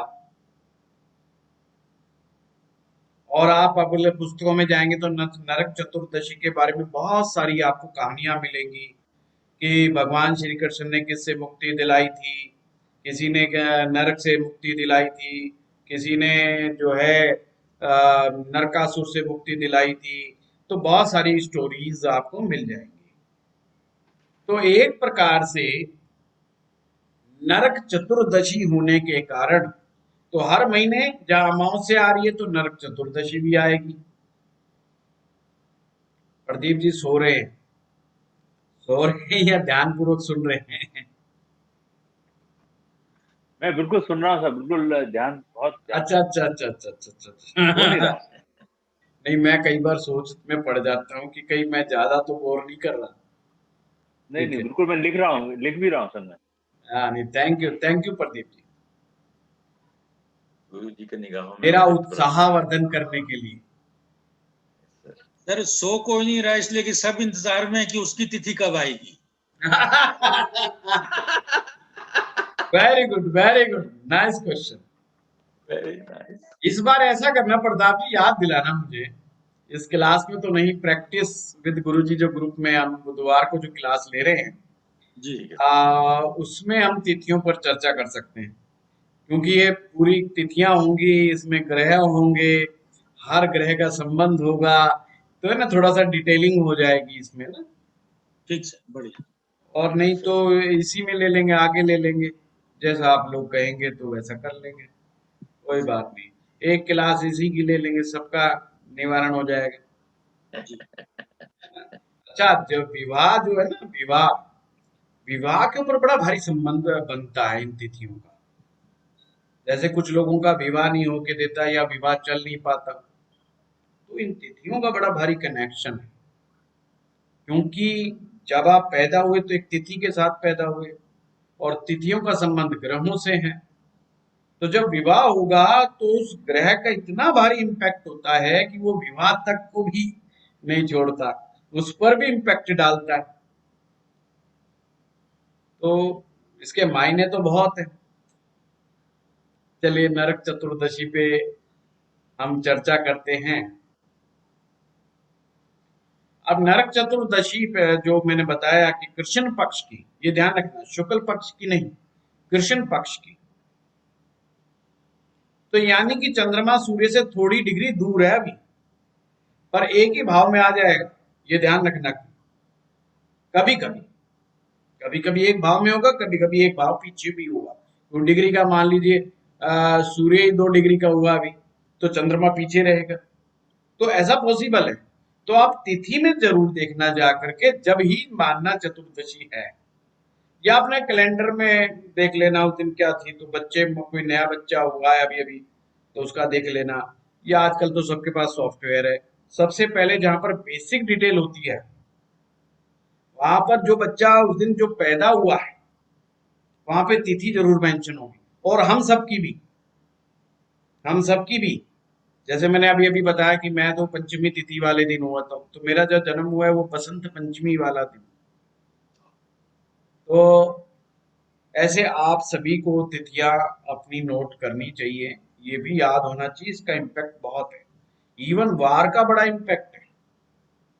A: और आप अगले पुस्तकों में जाएंगे तो नरक चतुर्दशी के बारे में बहुत सारी आपको कहानियां मिलेंगी कि भगवान श्री कृष्ण ने किससे मुक्ति दिलाई थी, किसी ने नरक से मुक्ति दिलाई थी, किसी ने जो है नरकासुर से मुक्ति दिलाई थी। तो बहुत सारी स्टोरीज आपको मिल जाएंगी। तो एक प्रकार से नरक चतुर्दशी होने के कारण, तो हर महीने जहां अमावस्या आ रही है तो नरक चतुर्दशी भी आएगी। प्रदीप जी सो रहे हैं, सो रहे हैं या ध्यान पूर्वक सुन रहे हैं?
B: मैं बिल्कुल सुन रहा हूँ सर, बिल्कुल ध्यान, बहुत ध्यान
A: अच्छा अच्छा अच्छा अच्छा अच्छा अच्छा
B: हो नहीं
A: अच्छा।
B: रहा।
A: नहीं, मैं कई बार सोच में पड़ जाता हूँ कि कहीं मैं ज्यादा तो बोर नहीं कर रहा।
B: नहीं
A: ठीक
B: नहीं,
A: है।
B: बिल्कुल मैं लिख रहा हूँ, लिख भी रहा हूँ सर मैं।
A: हाँ नहीं, थैंक यू प्रदीप जी,
E: गुरु जी के निगाहों में
A: मेरा
E: हम
A: उत्साहवर्धन करने के लिए।
F: सर सो कोई नहीं रहा, इसलिए कि सब इंतजार में है कि उसकी तिथि कब आएगी।
A: Very good, nice question.
E: Very nice.
A: इस बार ऐसा करना प्रताप जी, याद दिलाना मुझे। इस क्लास में तो नहीं, प्रैक्टिस विद गुरुजी जो ग्रुप में हम बुधवार को जो क्लास ले रहे हैं,
F: जी
A: उसमें हम तिथियों पर चर्चा कर सकते हैं, क्योंकि ये पूरी तिथियां होंगी, इसमें ग्रह होंगे, हर ग्रह का संबंध होगा, तो है ना, थोड़ा सा डिटेलिंग हो जाएगी इसमें ना।
F: ठीक सर, बढ़िया।
A: और नहीं तो इसी में ले लेंगे, आगे ले लेंगे, जैसा आप लोग कहेंगे तो वैसा कर लेंगे, कोई बात नहीं। एक क्लास इसी की ले लेंगे, सबका निवारण हो जाएगा।
F: जी
A: अच्छा, जो विवाह जो है ना, विवाह विवाह के ऊपर बड़ा भारी संबंध बनता है इन तिथियों का। जैसे कुछ लोगों का विवाह नहीं होके देता या विवाह चल नहीं पाता, तो इन तिथियों का बड़ा भारी कनेक्शन है, क्योंकि जब आप पैदा हुए तो एक तिथि के साथ पैदा हुए, और तिथियों का संबंध ग्रहों से है। तो जब विवाह होगा तो उस ग्रह का इतना भारी इम्पैक्ट होता है कि वो विवाह तक को भी नहीं छोड़ता, उस पर भी इम्पैक्ट डालता है। तो इसके मायने तो बहुत है। चलिए, नरक चतुर्दशी पे हम चर्चा करते हैं। अब नरक चतुर्दशी पे जो मैंने बताया कि कृष्ण पक्ष की, ये ध्यान रखना, शुक्ल पक्ष की नहीं, कृष्ण पक्ष की। तो यानी कि चंद्रमा सूर्य से थोड़ी डिग्री दूर है अभी, पर एक ही भाव में आ जाएगा, ये ध्यान रखना। कभी कभी कभी कभी एक भाव में होगा, कभी कभी एक भाव पीछे भी होगा। 2 डिग्री का मान लीजिए, सूर्य ही 2 डिग्री का हुआ अभी, तो चंद्रमा पीछे रहेगा, तो ऐसा पॉसिबल है। तो आप तिथि में जरूर देखना जा करके, जब ही मानना चतुर्दशी है, या अपने कैलेंडर में देख लेना उस दिन क्या थी, तो बच्चे कोई नया बच्चा हुआ है अभी अभी तो उसका देख लेना, या आजकल तो सबके पास सॉफ्टवेयर है। सबसे पहले जहां पर बेसिक डिटेल होती है, वहां पर जो बच्चा उस दिन जो पैदा हुआ है, वहां पे तिथि जरूर मेंशन होगी। और हम सबकी भी, जैसे मैंने अभी अभी बताया कि मैं तो पंचमी तिथि वाले दिन हुआ था, तो मेरा जो जन्म हुआ है वो बसंत पंचमी वाला दिन। तो ऐसे आप सभी को तिथियां अपनी नोट करनी चाहिए, ये भी याद होना चाहिए, इसका इम्पैक्ट बहुत है। इवन वार का बड़ा इम्पैक्ट है।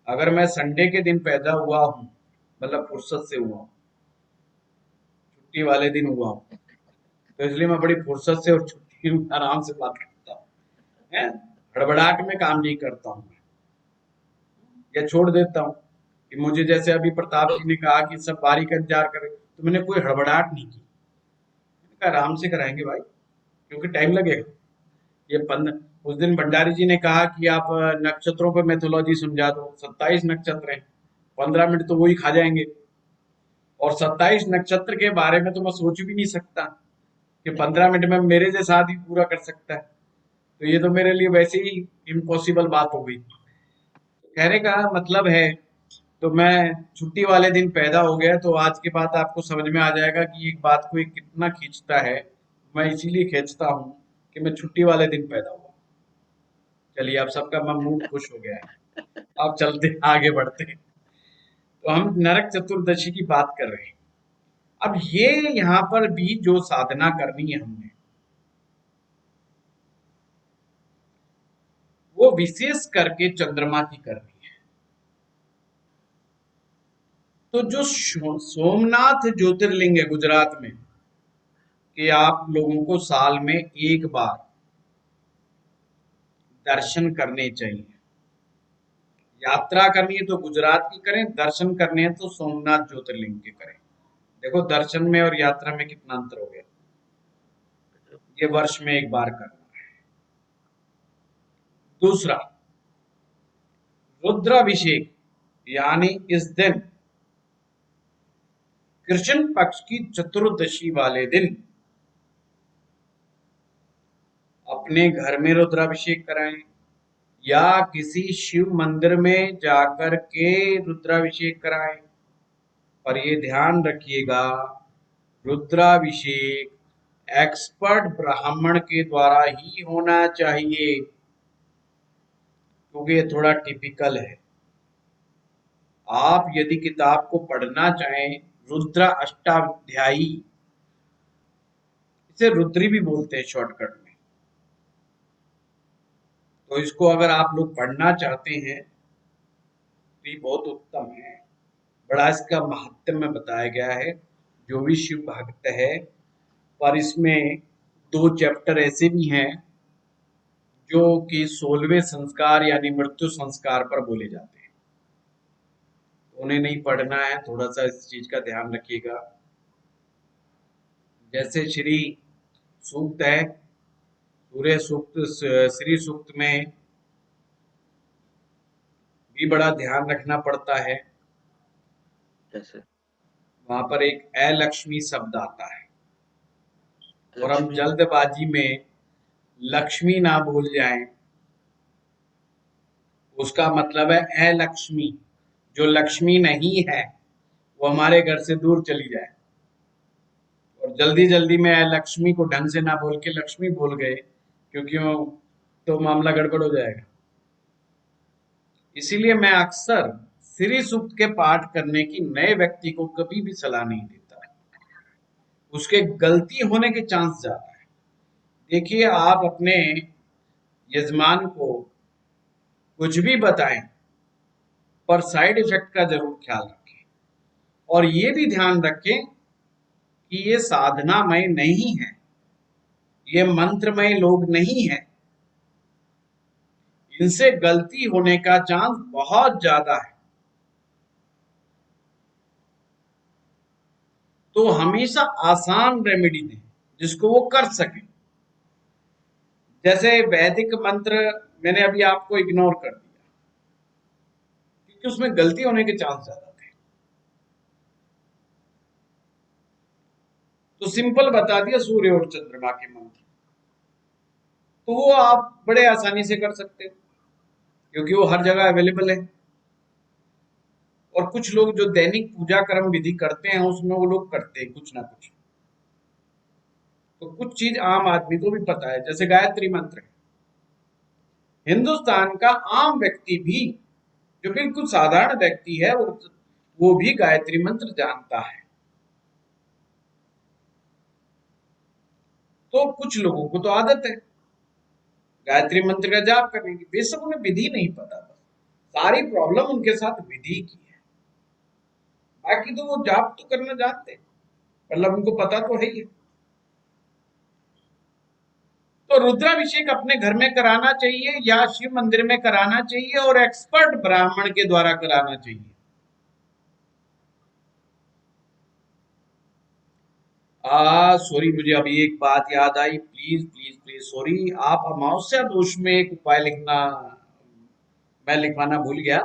A: अगर मैं संडे के दिन पैदा हुआ हूँ, मतलब फुर्सत से हुआ हूँ, छुट्टी वाले दिन हुआ हूँ, तो इसलिए मैं बड़ी फुर्सत से और छुट्टी में आराम से बात करता हूँ, हैं? हड़बड़ाहट में काम नहीं करता हूँ मैं, या छोड़ देता हूँ कि मुझे, जैसे अभी प्रताप जी ने कहा कि सब बारी का इंतजार करें, तो मैंने कोई हड़बड़ाहट नहीं की, मैंने कहा आराम से कराएंगे भाई, क्योंकि टाइम लगेगा। ये उस दिन भंडारी जी ने कहा कि आप नक्षत्रों पे मैथोलॉजी समझा दो, 27 नक्षत्र हैं, 15 मिनट तो वही खा जाएंगे। और 27 नक्षत्र के बारे में तो मैं सोच भी नहीं सकता कि 15 मिनट में मेरे जैसा आदमी पूरा कर सकता है, तो ये तो मेरे लिए वैसे ही इम्पॉसिबल बात हो गई। कहने का मतलब है, तो मैं छुट्टी वाले दिन पैदा हो गया, तो आज के बाद आपको समझ में आ जाएगा कि एक बात को एक कितना खींचता है। मैं इसीलिए खींचता हूँ कि मैं छुट्टी वाले दिन पैदा हुआ। चलिए, आप सबका मूड खुश हो गया है, अब चलते हैं, आगे बढ़ते हैं। तो हम नरक चतुर्दशी की बात कर रहे हैं। अब ये यहाँ पर भी जो साधना करनी है हमने, वो विशेष करके चंद्रमा की करनी है। तो जो सोमनाथ ज्योतिर्लिंग है गुजरात में, कि आप लोगों को साल में एक बार दर्शन करने चाहिए। यात्रा करनी है तो गुजरात की करें, दर्शन करने हैं तो सोमनाथ ज्योतिर्लिंग के करें। देखो, दर्शन में और यात्रा में कितना अंतर हो गया। ये वर्ष में एक बार करना है। दूसरा, रुद्राभिषेक, यानी इस दिन कृष्ण पक्ष की चतुर्दशी वाले दिन अपने घर में रुद्राभिषेक कराएं, या किसी शिव मंदिर में जाकर के रुद्राभिषेक कराएं, पर ये ध्यान रखिएगा, रुद्राभिषेक एक्सपर्ट ब्राह्मण के द्वारा ही होना चाहिए, क्योंकि ये थोड़ा टिपिकल है। आप यदि किताब को पढ़ना चाहें, रुद्र अष्टाध्यायी, इसे रुद्री भी बोलते हैं शॉर्टकट में, तो इसको अगर आप लोग पढ़ना चाहते हैं तो ये बहुत उत्तम है। बड़ा इसका महात्म्य बताया गया है, जो भी शिव भक्त है। पर इसमें 2 चैप्टर ऐसे भी हैं जो कि 16वें संस्कार यानी मृत्यु संस्कार पर बोले जाते हैं, उन्हें नहीं पढ़ना है, थोड़ा सा इस चीज का ध्यान रखिएगा। जैसे श्री सूक्त है, सूर्य सूक्त, श्री सूक्त में भी बड़ा ध्यान रखना पड़ता है।
E: कैसे?
A: वहां पर एक अलक्ष्मी शब्द आता है, और हम
E: लक्ष्मी?
A: जल्दबाजी में लक्ष्मी ना भूल जाएं, उसका मतलब है अलक्ष्मी, जो लक्ष्मी नहीं है वो हमारे घर से दूर चली जाए। और जल्दी जल्दी में लक्ष्मी को ढंग से ना बोल के लक्ष्मी बोल गए, क्योंकि वो तो मामला गड़बड़ हो जाएगा। इसीलिए मैं अक्सर श्री सूक्त के पाठ करने की नए व्यक्ति को कभी भी सलाह नहीं देता, उसके गलती होने के चांस ज्यादा है। देखिए, आप अपने यजमान को कुछ भी बताएं, पर साइड इफेक्ट का जरूर ख्याल रखें, और ये भी ध्यान रखें कि ये साधनामय नहीं है, ये मंत्रमय लोग नहीं है, इनसे गलती होने का चांस बहुत ज्यादा है। तो हमेशा आसान रेमेडी दें जिसको वो कर सके। जैसे वैदिक मंत्र मैंने अभी आपको इग्नोर कर दिया क्योंकि उसमें गलती होने के चांस ज्यादा थे, तो सिंपल बता दिया सूर्य और चंद्रमा के मंत्र, तो वो आप बड़े आसानी से कर सकते हो क्योंकि वो हर जगह अवेलेबल है। और कुछ लोग जो दैनिक पूजा कर्म विधि करते हैं उसमें वो लोग करते हैं कुछ ना कुछ, तो कुछ चीज आम आदमी को भी पता है, जैसे गायत्री मंत्र है। हिंदुस्तान का आम व्यक्ति भी, जो बिल्कुल साधारण व्यक्ति है, वो भी गायत्री मंत्र जानता है। तो कुछ लोगों को तो आदत है गायत्री मंत्र का जाप करने की, बेशक उन्हें विधि नहीं पता, बस सारी प्रॉब्लम उनके साथ विधि की है। बाकी तो वो जाप तो करना जानते हैं, मतलब उनको पता तो है ही। तो रुद्राभिषेक अपने घर में कराना चाहिए या शिव मंदिर में कराना चाहिए, और एक्सपर्ट ब्राह्मण के द्वारा कराना चाहिए। सॉरी, मुझे अभी एक बात याद आई, प्लीज प्लीज प्लीज सॉरी, आप अमावस्या दोष में एक उपाय लिखना, मैं लिखवाना भूल गया।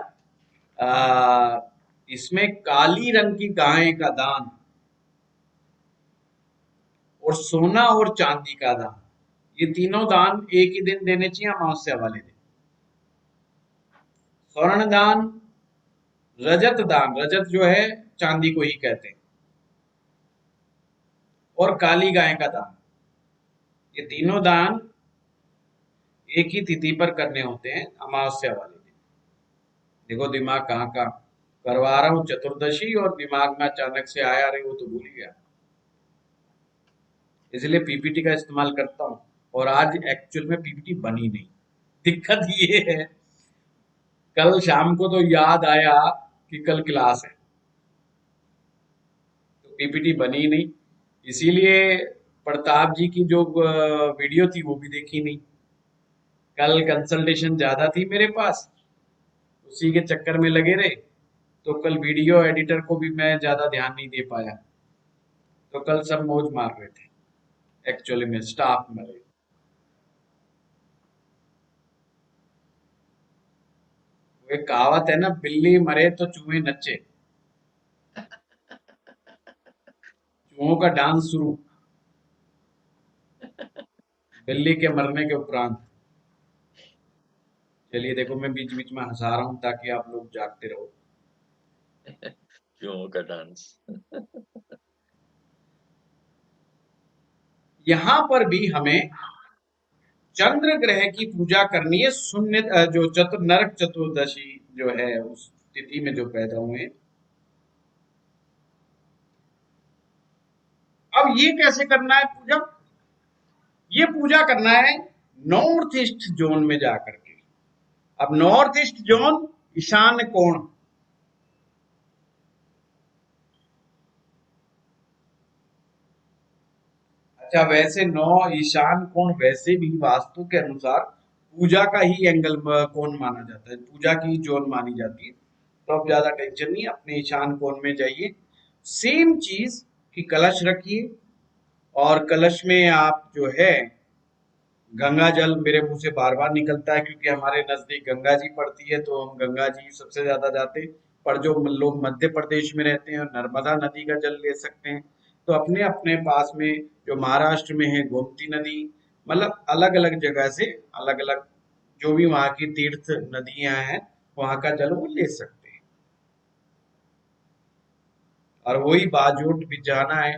A: इसमें काली रंग की गाय का दान और सोना और चांदी का दान, ये तीनों दान एक ही दिन देने चाहिए, अमावस्या वाले दिन। स्वर्ण दान, रजत दान, रजत जो है चांदी को ही कहते हैं, और काली गाय का दान, ये तीनों दान एक ही तिथि पर करने होते हैं, अमावस्या वाले दिन। देखो दिमाग कहाँ का करवा रहा हूँ, चतुर्दशी, और दिमाग में अचानक से आया, रही वो तो भूल गया, इसलिए पीपीटी का इस्तेमाल करता हूँ। और आज एक्चुअल में पीपीटी बनी नहीं, दिक्कत ये है, कल शाम को तो याद आया कि कल क्लास है, तो पीपीटी बनी नहीं, इसीलिए प्रताप जी की जो वीडियो थी वो भी देखी नहीं। कल कंसल्टेशन ज्यादा थी मेरे पास, उसी के चक्कर में लगे रहे, तो कल वीडियो एडिटर को भी मैं ज्यादा ध्यान नहीं दे पाया, तो कल सब मौज मार रहे थे एक्चुअली में स्टाफ में। वो एक कहावत है ना, बिल्ली मरे तो चूहे नचे, चूहों का डांस शुरू बिल्ली के मरने के उपरांत। चलिए देखो, मैं बीच बीच में हंसा रहा हूं ताकि आप लोग जागते रहो।
E: क्यों का डांस।
A: यहाँ पर भी हमें चंद्र ग्रह की पूजा करनी है। शून्य जो नरक चतुर्दशी जो है उस तिथि में जो पैदा हुए। अब ये कैसे करना है पूजा? ये पूजा करना है नॉर्थ ईस्ट जोन में जाकर के। अब नॉर्थ ईस्ट जोन ईशान कोण, अच्छा वैसे नौ ईशान कोण वैसे भी वास्तु के अनुसार पूजा का ही एंगल कोण माना जाता है, पूजा की जोन मानी जाती है। तो अब ज्यादा टेंशन नहीं, अपने ईशान कोण में जाइए। सेम चीज कि कलश रखिए और कलश में आप जो है गंगा जल, मेरे मुंह से बार बार निकलता है क्योंकि हमारे नजदीक गंगा जी पड़ती है तो हम गंगा जी सबसे ज्यादा जाते हैं। पर जो लोग मध्य प्रदेश में रहते हैं नर्मदा नदी का जल ले सकते हैं। तो अपने अपने पास में जो महाराष्ट्र में है गोमती नदी, मतलब अलग अलग जगह से अलग अलग जो भी वहां की तीर्थ नदियां हैं वहां का जल वो ले सकते हैं। और वही बाजोट बिछाना है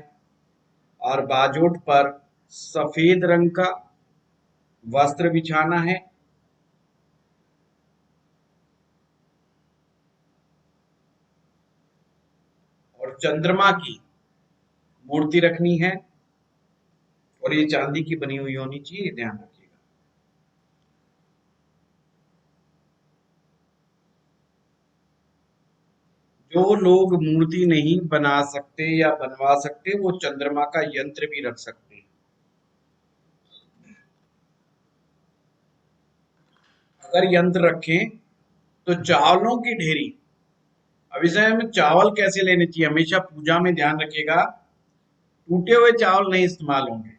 A: और बाजोट पर सफेद रंग का वस्त्र बिछाना है। और चंद्रमा की मूर्ति रखनी है और ये चांदी की बनी हुई होनी चाहिए, ध्यान रखिएगा। जो लोग मूर्ति नहीं बना सकते या बनवा सकते वो चंद्रमा का यंत्र भी रख सकते हैं। अगर यंत्र रखें तो चावलों की ढेरी, अब इस समय में चावल कैसे लेने चाहिए हमेशा पूजा में ध्यान रखिएगा, टूटे हुए चावल नहीं इस्तेमाल होंगे।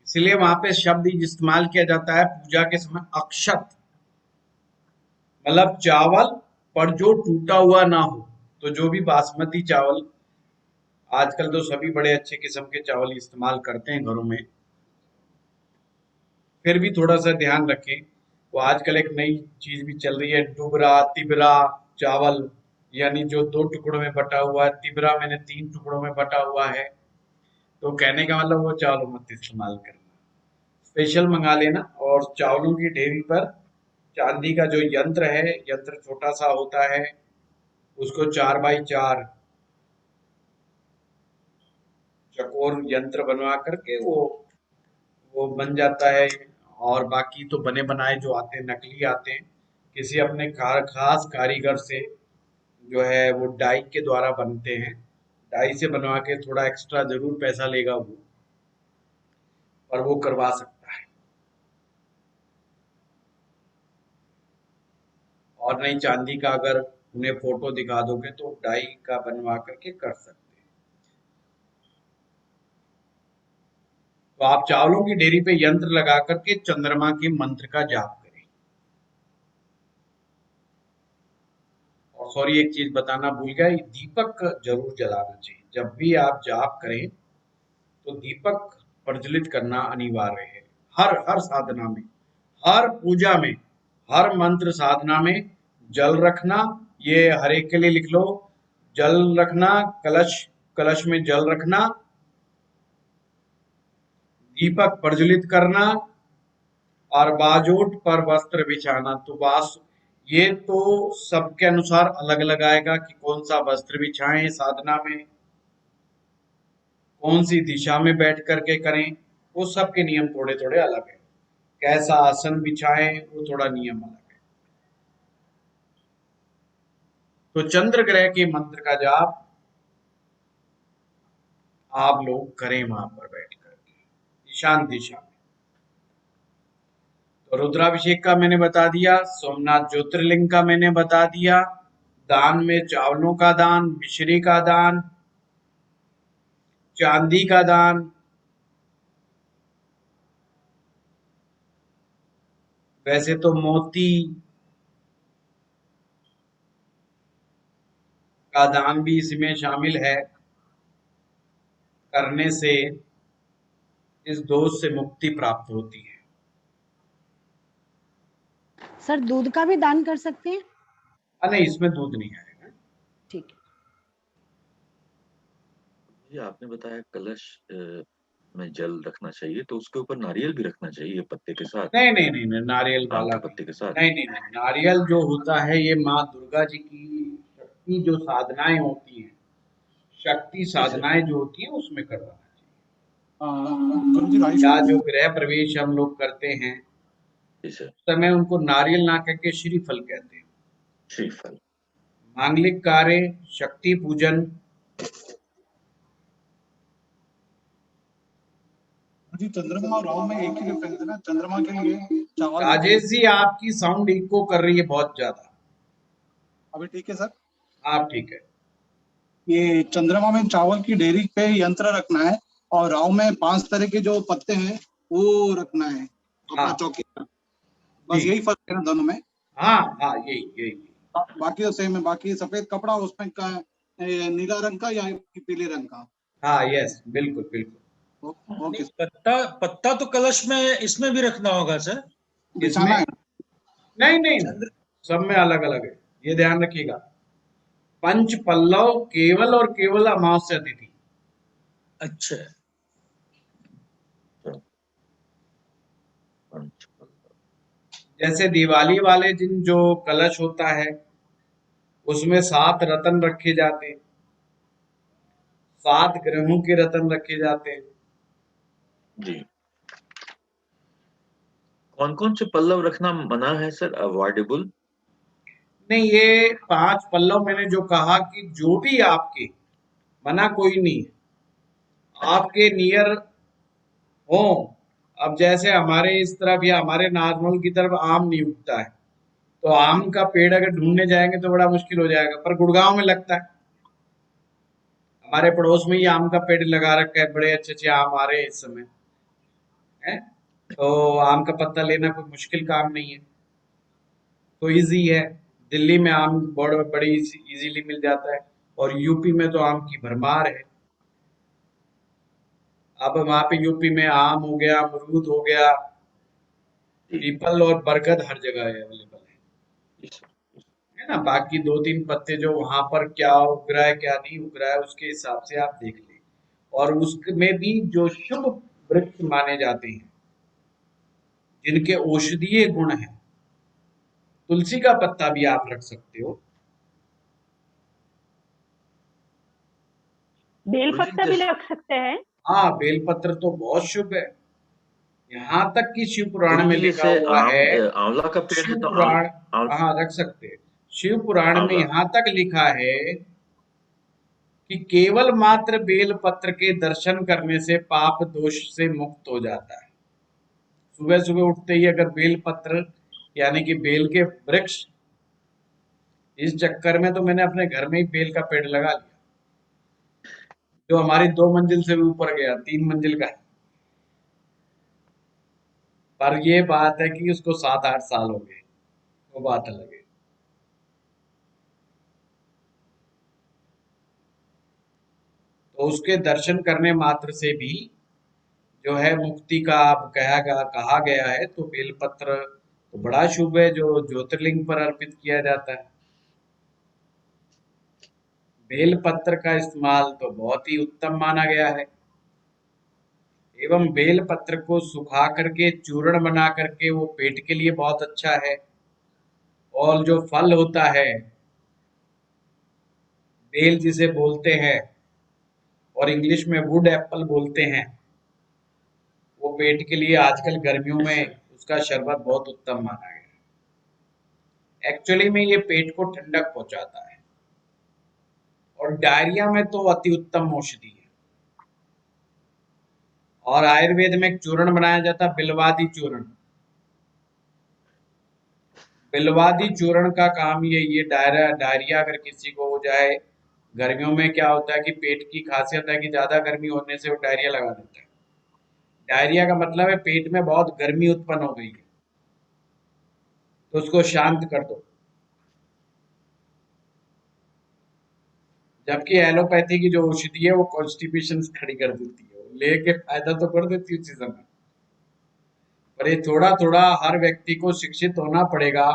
A: इसलिए वहां पे शब्द इस्तेमाल किया जाता है पूजा के समय अक्षत, मतलब चावल पर जो टूटा हुआ ना हो। तो जो भी बासमती चावल, आजकल तो सभी बड़े अच्छे किस्म के चावल इस्तेमाल करते हैं घरों में, फिर भी थोड़ा सा ध्यान रखें। वो आजकल एक नई चीज भी चल रही है डुबरा तिबरा चावल, यानी जो 2 टुकड़ों में बटा हुआ है, तिबरा मैंने 3 टुकड़ों में बटा हुआ है। तो कहने का मतलब वो चावल मत इस्तेमाल करना, स्पेशल मंगा लेना। और चावलों की ढेरी पर चांदी का जो यंत्र है, यंत्र छोटा सा होता है, उसको 4x4 चकोर यंत्र बनवा करके वो बन जाता है। और बाकी तो बने बनाए जो आते हैं नकली आते हैं, किसी अपने खास कारीगर से जो है वो डाई के द्वारा बनते हैं। डाई से बनवा के थोड़ा एक्स्ट्रा जरूर पैसा लेगा वो, पर वो करवा सकता है। और नहीं चांदी का अगर उन्हें फोटो दिखा दोगे तो डाई का बनवा करके कर सकते हैं। तो आप चावलों की डेयरी पे यंत्र लगा करके चंद्रमा के मंत्र का जाप करें। और सॉरी एक चीज बताना भूल गया, दीपक जरूर जलाना चाहिए जब भी आप जाप करें, तो दीपक प्रज्वलित करना अनिवार्य है। हर हर साधना में, हर पूजा में, हर मंत्र साधना में जल रखना। ये हर एक के लिए लिख लो, जल रखना, कलश कलश में जल रखना, दीपक प्रज्वलित करना और बाजोट पर वस्त्र बिछाना। तो ये तो सबके अनुसार अलग अलग आएगा कि कौन सा वस्त्र बिछाएं साधना में, कौन सी दिशा में बैठ करके करें, वो सबके नियम थोड़े थोड़े अलग है। कैसा आसन बिछाएं वो थोड़ा नियम अलग है। तो चंद्र ग्रह के मंत्र का जाप आप लोग करें वहां पर बैठ करके ईशान दिशा में। तो रुद्राभिषेक का मैंने बता दिया, सोमनाथ ज्योतिर्लिंग का मैंने बता दिया, दान में चावलों का दान, मिश्री का दान, चांदी का दान, वैसे तो मोती का दान भी इसमें शामिल है। करने से इस दोष से मुक्ति प्राप्त होती है।
C: सर दूध का भी दान कर सकते हैं?
A: नहीं, इसमें दूध नहीं आएगा।
C: ठीक है।
E: जी आपने बताया कलश में जल रखना चाहिए, तो उसके ऊपर नारियल भी रखना चाहिए पत्ते के साथ,
A: नहीं नहीं नहीं नहीं, नारियल
E: आम
A: वाला
E: के
A: नहीं।
E: पत्ते के साथ।
A: नहीं नहीं नहीं, नारियल जो होता है ये माँ दुर्गा जी की शक्ति जो साधनाएं होती हैं, शक्ति
E: जी सर।
A: साधनाएं जो होती हैं उसमें करवाना
G: गुरु जी
A: चाहिए। या जो गृह प्रवेश हम लोग करते हैं
E: जी सर।
A: उस समय उनको नारियल ना कहके श्रीफल कहते हैं।
E: श्रीफल।
A: मांगलिक कार्य, शक्ति पूजन।
G: जी चंद्रमा और राहु में एक ही डिफरेंस है ना, चंद्रमा के लिए चावल की
A: राजेश जी आपकी साउंड इको कर रही है बहुत ज्यादा।
G: अभी ठीक है सर।
A: आप ठीक है।
G: ये चंद्रमा में चावल की डेयरी पे यंत्र रखना है और राहु में 5 तरह के जो पत्ते हैं वो रखना है अपना
A: हाँ
G: चौकी पर। बस
A: जी
G: यही फर्क है ना दोनों में।
A: हाँ हाँ, यही यही।
G: बाकी तो सेम है। बाकी सफेद कपड़ा उसमें नीला रंग का या पीले रंग का।
A: हाँ यस, बिल्कुल बिल्कुल।
G: ओके
F: नहीं, पत्ता पत्ता तो कलश में इसमें भी रखना होगा सर।
G: बिछाना
A: किसमें?
G: है।
A: नहीं नहीं नहीं,
F: चंद्र
A: सब में अलग अलग है, ये ध्यान रखिएगा। पंच पल्लव केवल और केवल अमावस्या तिथि।
F: अच्छा।
A: जैसे दिवाली वाले दिन जो कलश होता है उसमें 7 रत्न रखे जाते हैं, 7 ग्रहों के रत्न रखे जाते हैं।
E: जी। कौन कौन से पल्लव रखना मना है सर, अवॉइडेबल?
A: नहीं, ये 5 पल्लव मैंने जो कहा कि जो भी आपके, मना कोई नहीं है,
E: अच्छा।
A: आपके नियर हो। अब जैसे हमारे इस तरफ या हमारे नाजमल की तरफ आम नहीं उगता है, तो आम का पेड़ अगर ढूंढने जाएंगे तो बड़ा मुश्किल हो जाएगा, पर गुड़गांव में लगता है। हमारे पड़ोस में ही आम का पेड़ लगा रखा है, बड़े अच्छे अच्छे आम आ रहे हैं इस समय है। तो आम का पत्ता लेना कोई मुश्किल काम नहीं है, तो इजी है। दिल्ली में आम बड़ी इजीली मिल जाता है, और यूपी में तो आम की भरमार है। अब वहां पे यूपी में आम हो गया, अमरूद हो गया,
E: जी
A: पीपल और बरगद हर जगह अवेलेबल
E: जी सर।
A: है ना। बाकी 2-3 पत्ते जो वहां पर क्या उग रहा है क्या नहीं उग रहा है उसके हिसाब से आप देख लें। और उसमें भी जो शुभ वृक्ष माने जाते हैं, जिनके औषधीय गुण हैं, तुलसी का पत्ता भी आप रख सकते हो।
D: बेल
E: गुरु जी
D: पत्ता भी रख सकते हैं।
A: हाँ, बेलपत्र तो बहुत शुभ है। यहाँ तक कि शिव पुराण
E: गुरु
A: में
E: जी
A: लिखा
E: जैसे
A: हुआ है।
E: आंवला का पेड़ है
A: शिव
E: तो
A: पुराण,
E: आंव,
A: हाँ रख सकते हैं। शिव पुराण में
E: आंवला।
A: यहाँ तक लिखा है कि केवल मात्र बेल पत्र के दर्शन करने से पाप दोष से मुक्त हो जाता है। सुबह सुबह उठते ही अगर बेल पत्र यानी कि बेल के वृक्ष, इस चक्कर में तो मैंने अपने घर में ही बेल का पेड़ लगा लिया, जो हमारी 2 मंजिल से भी ऊपर गया, 3 मंजिल का है। पर ये बात है कि उसको 7-8 साल हो गए, वो बात अलग है। तो उसके दर्शन करने मात्र से भी जो है मुक्ति का आप कहा गया है। तो बेलपत्र तो बड़ा शुभ है, जो ज्योतिर्लिंग पर अर्पित किया जाता है। बेलपत्र का इस्तेमाल तो बहुत ही उत्तम माना गया है। एवं बेलपत्र को सुखा करके चूर्ण बना करके वो पेट के लिए बहुत अच्छा है। और जो फल होता है बेल जिसे बोलते हैं, और इंग्लिश में वुड एप्पल बोलते हैं, वो पेट के लिए आजकल गर्मियों
E: यस
A: में
E: सर।
A: उसका शरबत बहुत उत्तम माना गया है। एक्चुअली में ये पेट को ठंडक पहुंचाता है, और डायरिया में तो अति उत्तम औषधि है। और आयुर्वेद में एक चूर्ण बनाया जाता है, बिलवादी चूर्ण। बिलवादी चूर्ण का काम ये डायरिया अगर किसी को हो जाए, गर्मियों में क्या होता है कि पेट की खासियत है कि ज्यादा गर्मी होने से वो डायरिया लगा देता है। डायरिया का मतलब है पेट में बहुत गर्मी उत्पन्न हो गई है, तो उसको शांत कर दो। जबकि एलोपैथी की जो औषधि है वो कॉन्स्टिपेशन खड़ी कर देती है, वो लेके फायदा तो कर देती है उसी समय। पर ये थोड़ा थोड़ा हर व्यक्ति को शिक्षित होना पड़ेगा।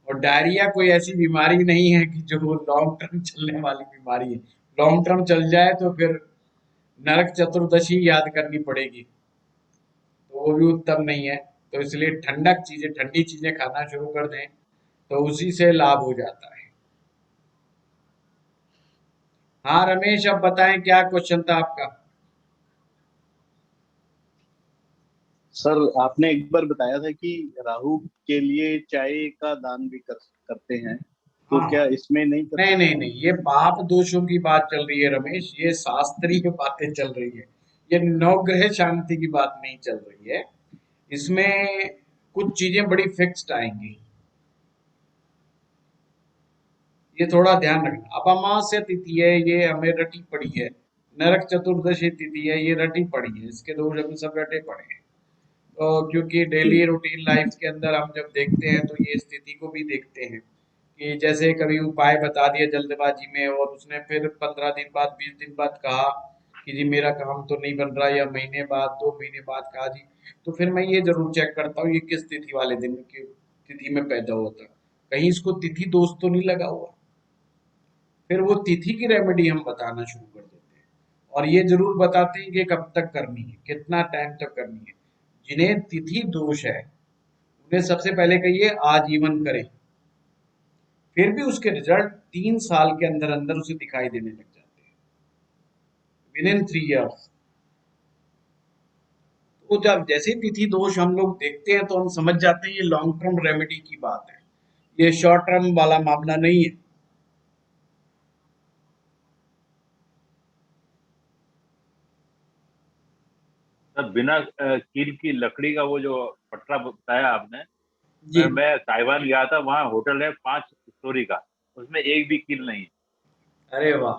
A: और डायरिया कोई ऐसी बीमारी नहीं है कि जो लॉन्ग टर्म चलने वाली बीमारी है। लॉन्ग टर्म चल जाए तो फिर नरक चतुर्दशी याद करनी पड़ेगी, तो वो भी उत्तम नहीं है। तो इसलिए ठंडक चीजें, ठंडी चीजें खाना शुरू कर दें तो उसी से लाभ हो जाता है। हाँ रमेश, अब बताएं क्या क्वेश्चन था आपका।
H: सर आपने एक बार बताया था कि राहु के लिए चाय का दान भी करते हैं, तो
A: हाँ,
H: क्या इसमें नहीं कर
A: नहीं
H: सकते?
A: नहीं नहीं, ये पाप दोषों की बात चल रही है रमेश, ये शास्त्रीय बातें चल रही है। ये नवग्रह शांति की बात नहीं चल रही है। इसमें कुछ चीजें बड़ी फिक्स्ड आएंगी, ये थोड़ा ध्यान रखना। अब अमावस्या तिथि है, ये हमें रटी पड़ी है। नरक चतुर्दशी तिथि है, ये रटी पड़ी है। इसके दोष हमें सब रटे पड़े हैं। तो क्योंकि डेली रूटीन लाइफ के अंदर हम जब देखते हैं तो ये स्थिति को भी देखते हैं कि जैसे कभी उपाय बता दिया जल्दबाजी में और उसने फिर 15 दिन बाद 20 दिन बाद कहा कि जी मेरा काम तो नहीं बन रहा, या महीने बाद 2 महीने बाद कहा जी, तो फिर मैं ये जरूर चेक करता हूँ ये किस तिथि वाले दिन की तिथि में पैदा होता, कहीं इसको तिथि दोष तो नहीं लगा हुआ। फिर वो तिथि की रेमेडी हम बताना शुरू कर देते हैं और ये जरूर बताते हैं कि कब तक करनी है, कितना टाइम तक करनी है। जिन्हें तिथि दोष है उन्हें सबसे पहले कहिए आजीवन करें, फिर भी उसके रिजल्ट 3 साल के अंदर अंदर उसे दिखाई देने लग जाते हैं, विद इन 3 इयर्स। तो जब जैसे तिथि दोष हम लोग देखते हैं तो हम समझ जाते हैं ये लॉन्ग टर्म रेमेडी की बात है, ये शॉर्ट टर्म वाला मामला नहीं है।
B: सर बिना कील की लकड़ी का वो जो पटरा बताया आपने,
A: जी
B: मैं ताइवान गया था, वहाँ होटल है 5 स्टोरी का, उसमें एक भी कील नहीं है,
A: अरे वाह,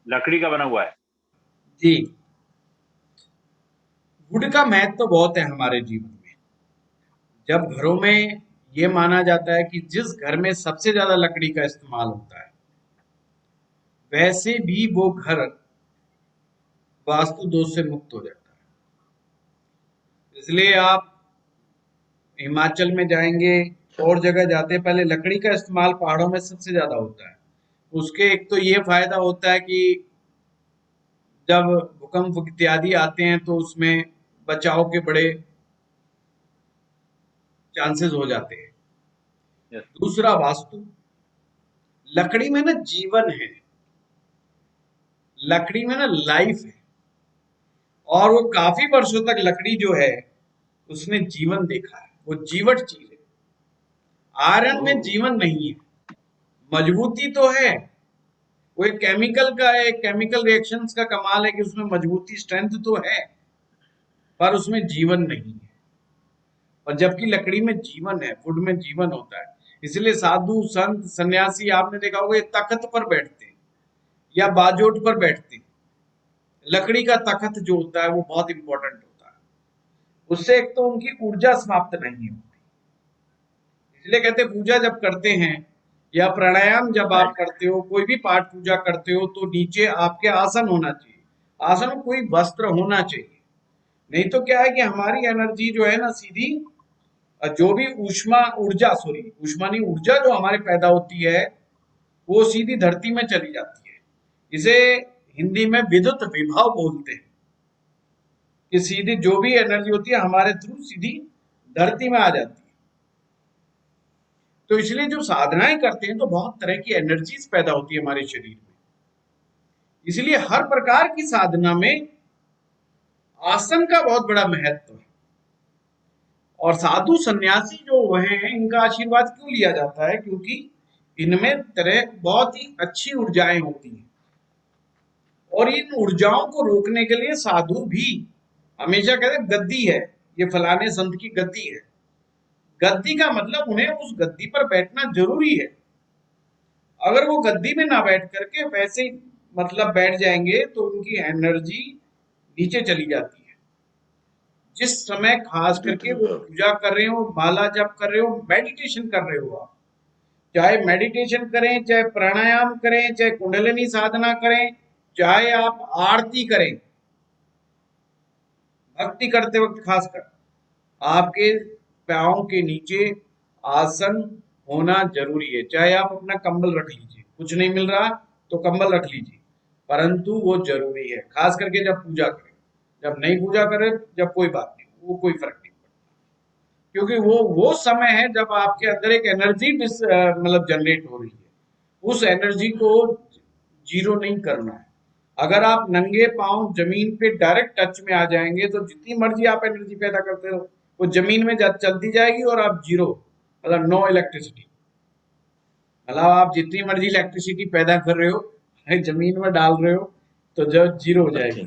B: लकड़ी का बना हुआ है।
A: जी वुड का महत्व तो बहुत है हमारे जीवन में। जब घरों में ये माना जाता है कि जिस घर में सबसे ज्यादा लकड़ी का इस्तेमाल होता है वैसे भी वो घर वास्तु दोष से मुक्त हो जाता है। इसलिए आप हिमाचल में जाएंगे और जगह जाते हैं, पहले लकड़ी का इस्तेमाल पहाड़ों में सबसे ज्यादा होता है। उसके एक तो ये फायदा होता है कि जब भूकंप इत्यादि आते हैं तो उसमें बचाव के बड़े चांसेस हो जाते हैं।
B: Yes.
A: दूसरा वास्तु, लकड़ी में ना जीवन है, लकड़ी में ना लाइफ है, और वो काफी वर्षों तक लकड़ी जो है उसने जीवन देखा है, वो जीवट चीज है। आयरन में जीवन नहीं है, मजबूती तो है, वो एक केमिकल का है, केमिकल रिएक्शंस का कमाल है कि उसमें मजबूती स्ट्रेंथ तो है पर उसमें जीवन नहीं है। और जबकि लकड़ी में जीवन है, वुड में जीवन होता है। इसलिए साधु संत सन्यासी आपने देखा होगा ये तख्त पर बैठते हैं या बाजोट पर बैठते हैं। लकड़ी का तख्त जो होता है वो बहुत इंपॉर्टेंट होता है, उससे एक तो उनकी ऊर्जा समाप्त नहीं होती। इसलिए कहते पूजा जब करते हैं या प्राणायाम जब आप करते हो, कोई भी पाठ पूजा करते हो, तो नीचे आपके आसन होना चाहिए, आसन में कोई वस्त्र होना चाहिए। नहीं तो क्या है कि हमारी एनर्जी जो है ना सीधी जो भी ऊष्मा नहीं, ऊर्जा जो हमारे पैदा होती है वो सीधी धरती में चली जाती है। इसे हिंदी में विद्युत विभव बोलते हैं कि सीधी जो भी एनर्जी होती है हमारे थ्रू सीधी धरती में आ जाती है। तो इसलिए जो साधनाएं करते हैं तो बहुत तरह की एनर्जीज पैदा होती है हमारे शरीर में। इसलिए हर प्रकार की साधना में आसन का बहुत बड़ा महत्व है। और साधु सन्यासी जो हैं इनका आशीर्वाद क्यों लिया जाता है? क्योंकि इनमें तरह बहुत ही अच्छी ऊर्जाएं होती हैं और इन ऊर्जाओं को रोकने के लिए साधु भी हमेशा कहते हैं गद्दी है, ये फलाने संत की गद्दी है। गद्दी का मतलब उन्हें उस गद्दी पर बैठना जरूरी है। अगर वो गद्दी में ना बैठ करके वैसे ही मतलब बैठ जाएंगे तो उनकी एनर्जी नीचे चली जाती है। जिस समय खास करके वो पूजा कर रहे हो, माला जप कर रहे हो, मेडिटेशन कर रहे हो, आप चाहे मेडिटेशन करें, चाहे प्राणायाम करें, चाहे कुंडलिनी साधना करें, चाहे आप आरती करें, भक्ति करते वक्त खासकर, आपके पाँव के नीचे आसन होना जरूरी है। चाहे आप अपना कंबल रख लीजिए, कुछ नहीं मिल रहा तो कंबल रख लीजिए, परंतु वो जरूरी है, खास करके जब पूजा करें। जब नहीं पूजा करें, जब कोई बात नहीं, वो कोई फर्क नहीं पड़ता, क्योंकि वो समय है जब आपके अंदर एक एनर्जी मतलब जनरेट हो रही है। उस एनर्जी को जीरो नहीं करना है। अगर आप नंगे पांव जमीन पे डायरेक्ट टच में आ जाएंगे तो जितनी मर्जी आप एनर्जी पैदा करते हो, वो जमीन में चलती जाएगी और आप जीरो, मतलब नो इलेक्ट्रिसिटी। मतलब आप जितनी मर्जी इलेक्ट्रिसिटी पैदा कर रहे हो, जमीन में डाल रहे हो, तो जब जीरो हो जाएगी।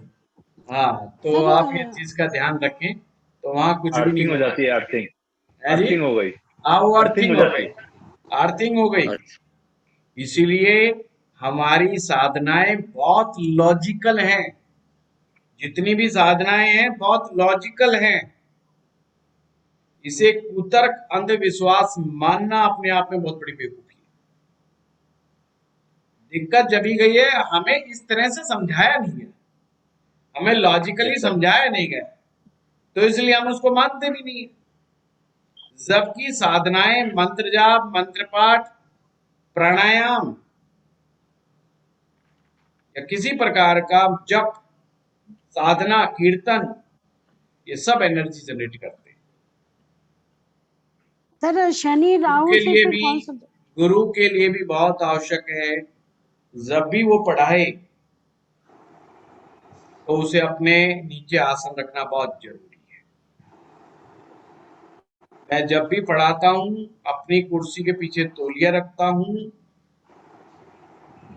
A: हाँ, तो
C: सर
A: आप ये चीज का ध्यान रखें, तो वहां कुछ भी नहीं
B: अर्थिंग हो
A: होगा।
B: जाती है, अर्थिंग
A: है जी,
B: अर्थिंग हो गई,
A: हाँ, वो
B: अर्थिंग
A: अर्थिंग
B: हो
A: हो
B: जाती
A: गई,
B: है।
A: अर्थिंग हो गई।
E: अच्छा,
A: इसीलिए हमारी साधनाएं बहुत लॉजिकल हैं। जितनी भी साधनाएं हैं बहुत लॉजिकल हैं। इसे कुतर्क अंधविश्वास मानना अपने आप में बहुत बड़ी बेवकूफी है। दिक्कत जब गई है, हमें इस तरह से समझाया नहीं गया, हमें लॉजिकली
E: Yes, sir.
A: समझाया नहीं गया, तो इसलिए हम उसको मानते भी नहीं है। जबकि साधनाएं, मंत्र जाप, मंत्र पाठ, प्राणायाम या किसी प्रकार का जप, साधना, कीर्तन, ये सब एनर्जी जनरेट करते हैं।
C: सर शनि
A: गुरु
C: राहु
A: के
C: से
A: लिए
C: फिर
A: भी
C: कौन सा?
A: गुरु के लिए भी बहुत आवश्यक है, जब भी वो पढ़ाए तो उसे अपने नीचे आसन रखना बहुत जरूरी है। मैं जब भी पढ़ाता हूँ, अपनी कुर्सी के पीछे तौलिया रखता हूँ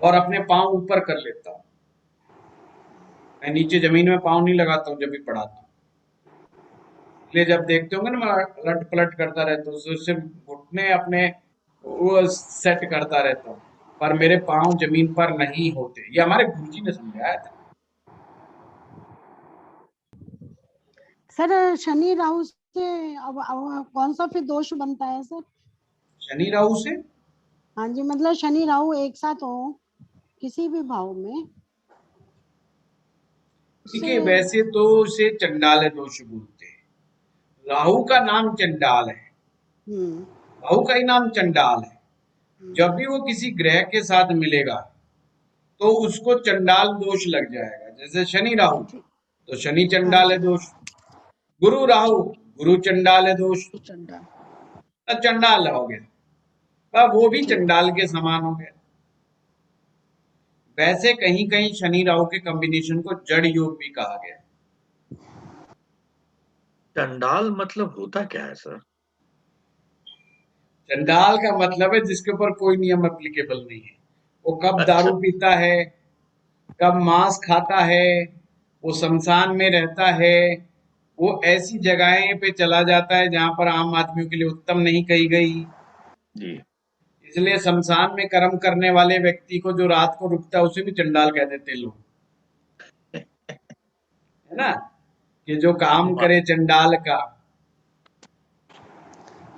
A: और अपने पांव ऊपर कर लेता हूँ। मैं नीचे जमीन में पांव नहीं लगाता हूँ जब भी पढ़ाता हूँ। इसलिए जब देखते होंगे ना, मैं अलट पलट करता रहता हूँ, सिर्फ घुटने अपने वो सेट करता रहता हूँ, पर मेरे पांव जमीन पर नहीं होते। ये हमारे गुरुजी ने समझाया था।
C: सर शनि राहु से अब कौन सा फिर दोष बनता है सर?
A: शनि राहु से
C: हाँ जी, मतलब शनि राहु एक साथ हो किसी भी भाव में,
A: देखिए,
C: उससे
A: वैसे तो इसे चंडाल दोष बोलते हैं। राहु का नाम चंडाल है,
C: हम्म
A: राहु का ही नाम चंडाल है। जब भी वो किसी ग्रह के साथ मिलेगा तो उसको चंडाल दोष लग जाएगा। जैसे शनि राहु,
C: ठीक।
A: तो शनि
C: हाँ
A: चंडाल है
C: जी,
A: दोष। गुरु राहु, गुरु चंडाल है दोष,
C: तो चंडा
A: तो चंडाल हो गया। अब वो भी
C: ठीक।
A: चंडाल के समान हो गया। वैसे कहीं कहीं शनि राहु के कॉम्बिनेशन को जड़ योग भी कहा गया है।
E: चंडाल मतलब होता क्या है सर?
A: चंडाल का मतलब है जिसके ऊपर कोई नियम एप्लीकेबल नहीं है। वो कब
E: अच्छा,
A: दारू पीता है, कब मांस खाता है, वो शमशान में रहता है, वो ऐसी जगहें पे चला जाता है जहां पर आम आदमियों के लिए उत्तम नहीं कही गई।
E: जी।
A: इसलिए शमशान में कर्म करने वाले व्यक्ति को जो रात को रुकता है उसे भी चंडाल कह देते हैं लोग, है ना, कि जो काम
E: मा-
A: करे चंडाल का।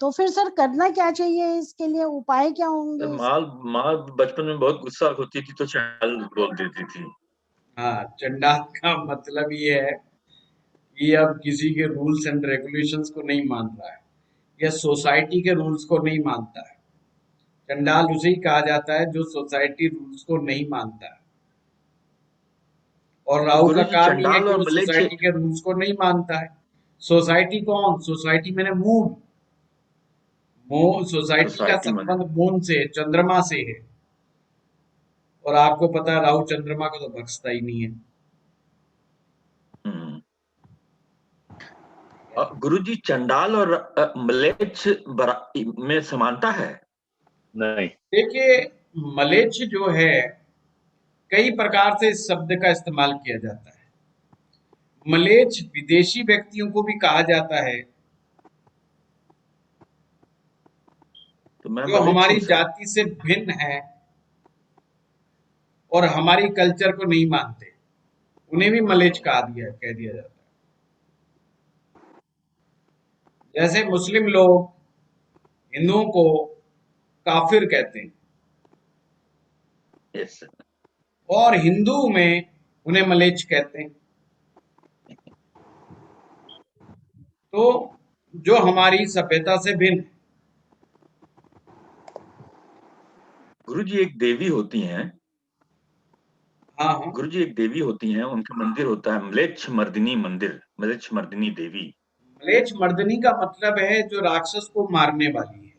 C: तो फिर सर करना क्या चाहिए, इसके लिए उपाय क्या होंगे
E: माँ माँ बचपन में बहुत गुस्सा होती थी तो चंडाल बोल देती थी।
A: हाँ, चंडाल का मतलब ये है कि अब किसी के रूल्स एंड रेगुलेशंस को नहीं मान रहा है, या सोसाइटी के रूल्स को नहीं मानता है। चंडाल उसे ही कहा जाता है जो सोसाइटी रूल्स को नहीं मानता है। और
E: तो
A: राहु का
E: गुरुजी
A: काम ही है
E: चंडाल
A: कि
E: और
A: वो
E: मलेच्छ,
A: सोसाइटी के रूल्स को नहीं मानता है। सोसाइटी कौन? सोसाइटी मैंने मून, मून सोसाइटी का
E: सोसाइटी में
A: संबंध मून से, चंद्रमा से है। और आपको पता है राहु चंद्रमा को तो बख्शता ही नहीं है।
E: हम्म। गुरुजी चंडाल और मलेच्छ में समानता है?
B: नहीं,
A: देखिए, मलेच्छ जो है, कई प्रकार से इस शब्द का इस्तेमाल किया जाता है। मलेच्छ विदेशी व्यक्तियों को भी कहा जाता है
E: तो मैं
A: जो
E: मलेच्छ हूँ
A: हमारी
E: सर।
A: जाति से भिन्न है और हमारी कल्चर को नहीं मानते, उन्हें भी मलेच्छ कह दिया जाता है। जैसे मुस्लिम लोग हिंदुओं को काफिर कहते हैं,
E: यस सर।
A: और हिंदू में उन्हें मलेच्छ कहते हैं। तो जो हमारी सभ्यता से भिन्न है।
E: गुरुजी एक देवी होती हैं,
A: हाँ हाँ,
E: गुरुजी एक देवी होती हैं, उनका मंदिर होता है म्लेच्छ मर्दिनी मंदिर, म्लेच्छ मर्दिनी देवी।
A: म्लेच्छ मर्दनी का मतलब है जो राक्षस को मारने वाली है।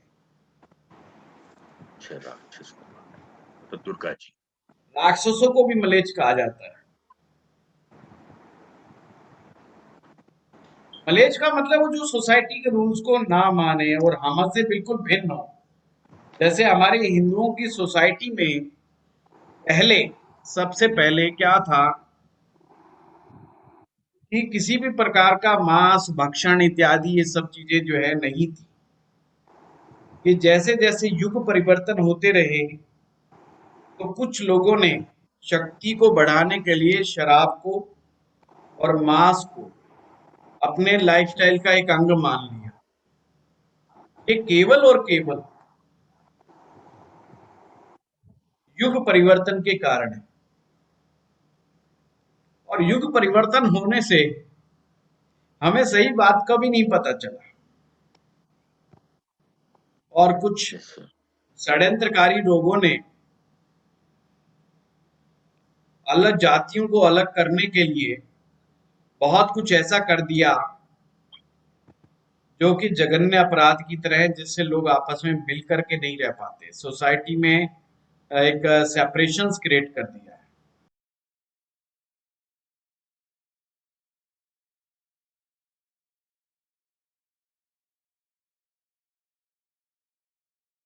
E: अच्छा, राक्षस को मारने वाली, तो दुर्गा जी।
A: राक्षसों को भी म्लेच्छ कहा जाता है। म्लेच्छ का मतलब वो जो सोसाइटी के रूल्स को ना माने और हमसे बिल्कुल भिन्न हो। जैसे हमारे हिंदुओं की सोसाइटी में पहले, सबसे पहले क्या था कि किसी भी प्रकार का मांस भक्षण इत्यादि ये सब चीजें जो है नहीं थी। कि जैसे जैसे युग परिवर्तन होते रहे तो कुछ लोगों ने शक्ति को बढ़ाने के लिए शराब को और मांस को अपने लाइफस्टाइल का एक अंग मान लिया। ये केवल और केवल युग परिवर्तन के कारण है। और युग परिवर्तन होने से हमें सही बात का भी नहीं पता चला और कुछ
E: यस सर।
A: षड्यंत्रकारी लोगों ने अलग जातियों को अलग करने के लिए बहुत कुछ ऐसा कर दिया जो कि जघन्य अपराध की तरह है, जिससे लोग आपस में मिल करके नहीं रह पाते। सोसाइटी में एक सेपरेशंस क्रिएट कर दिया है।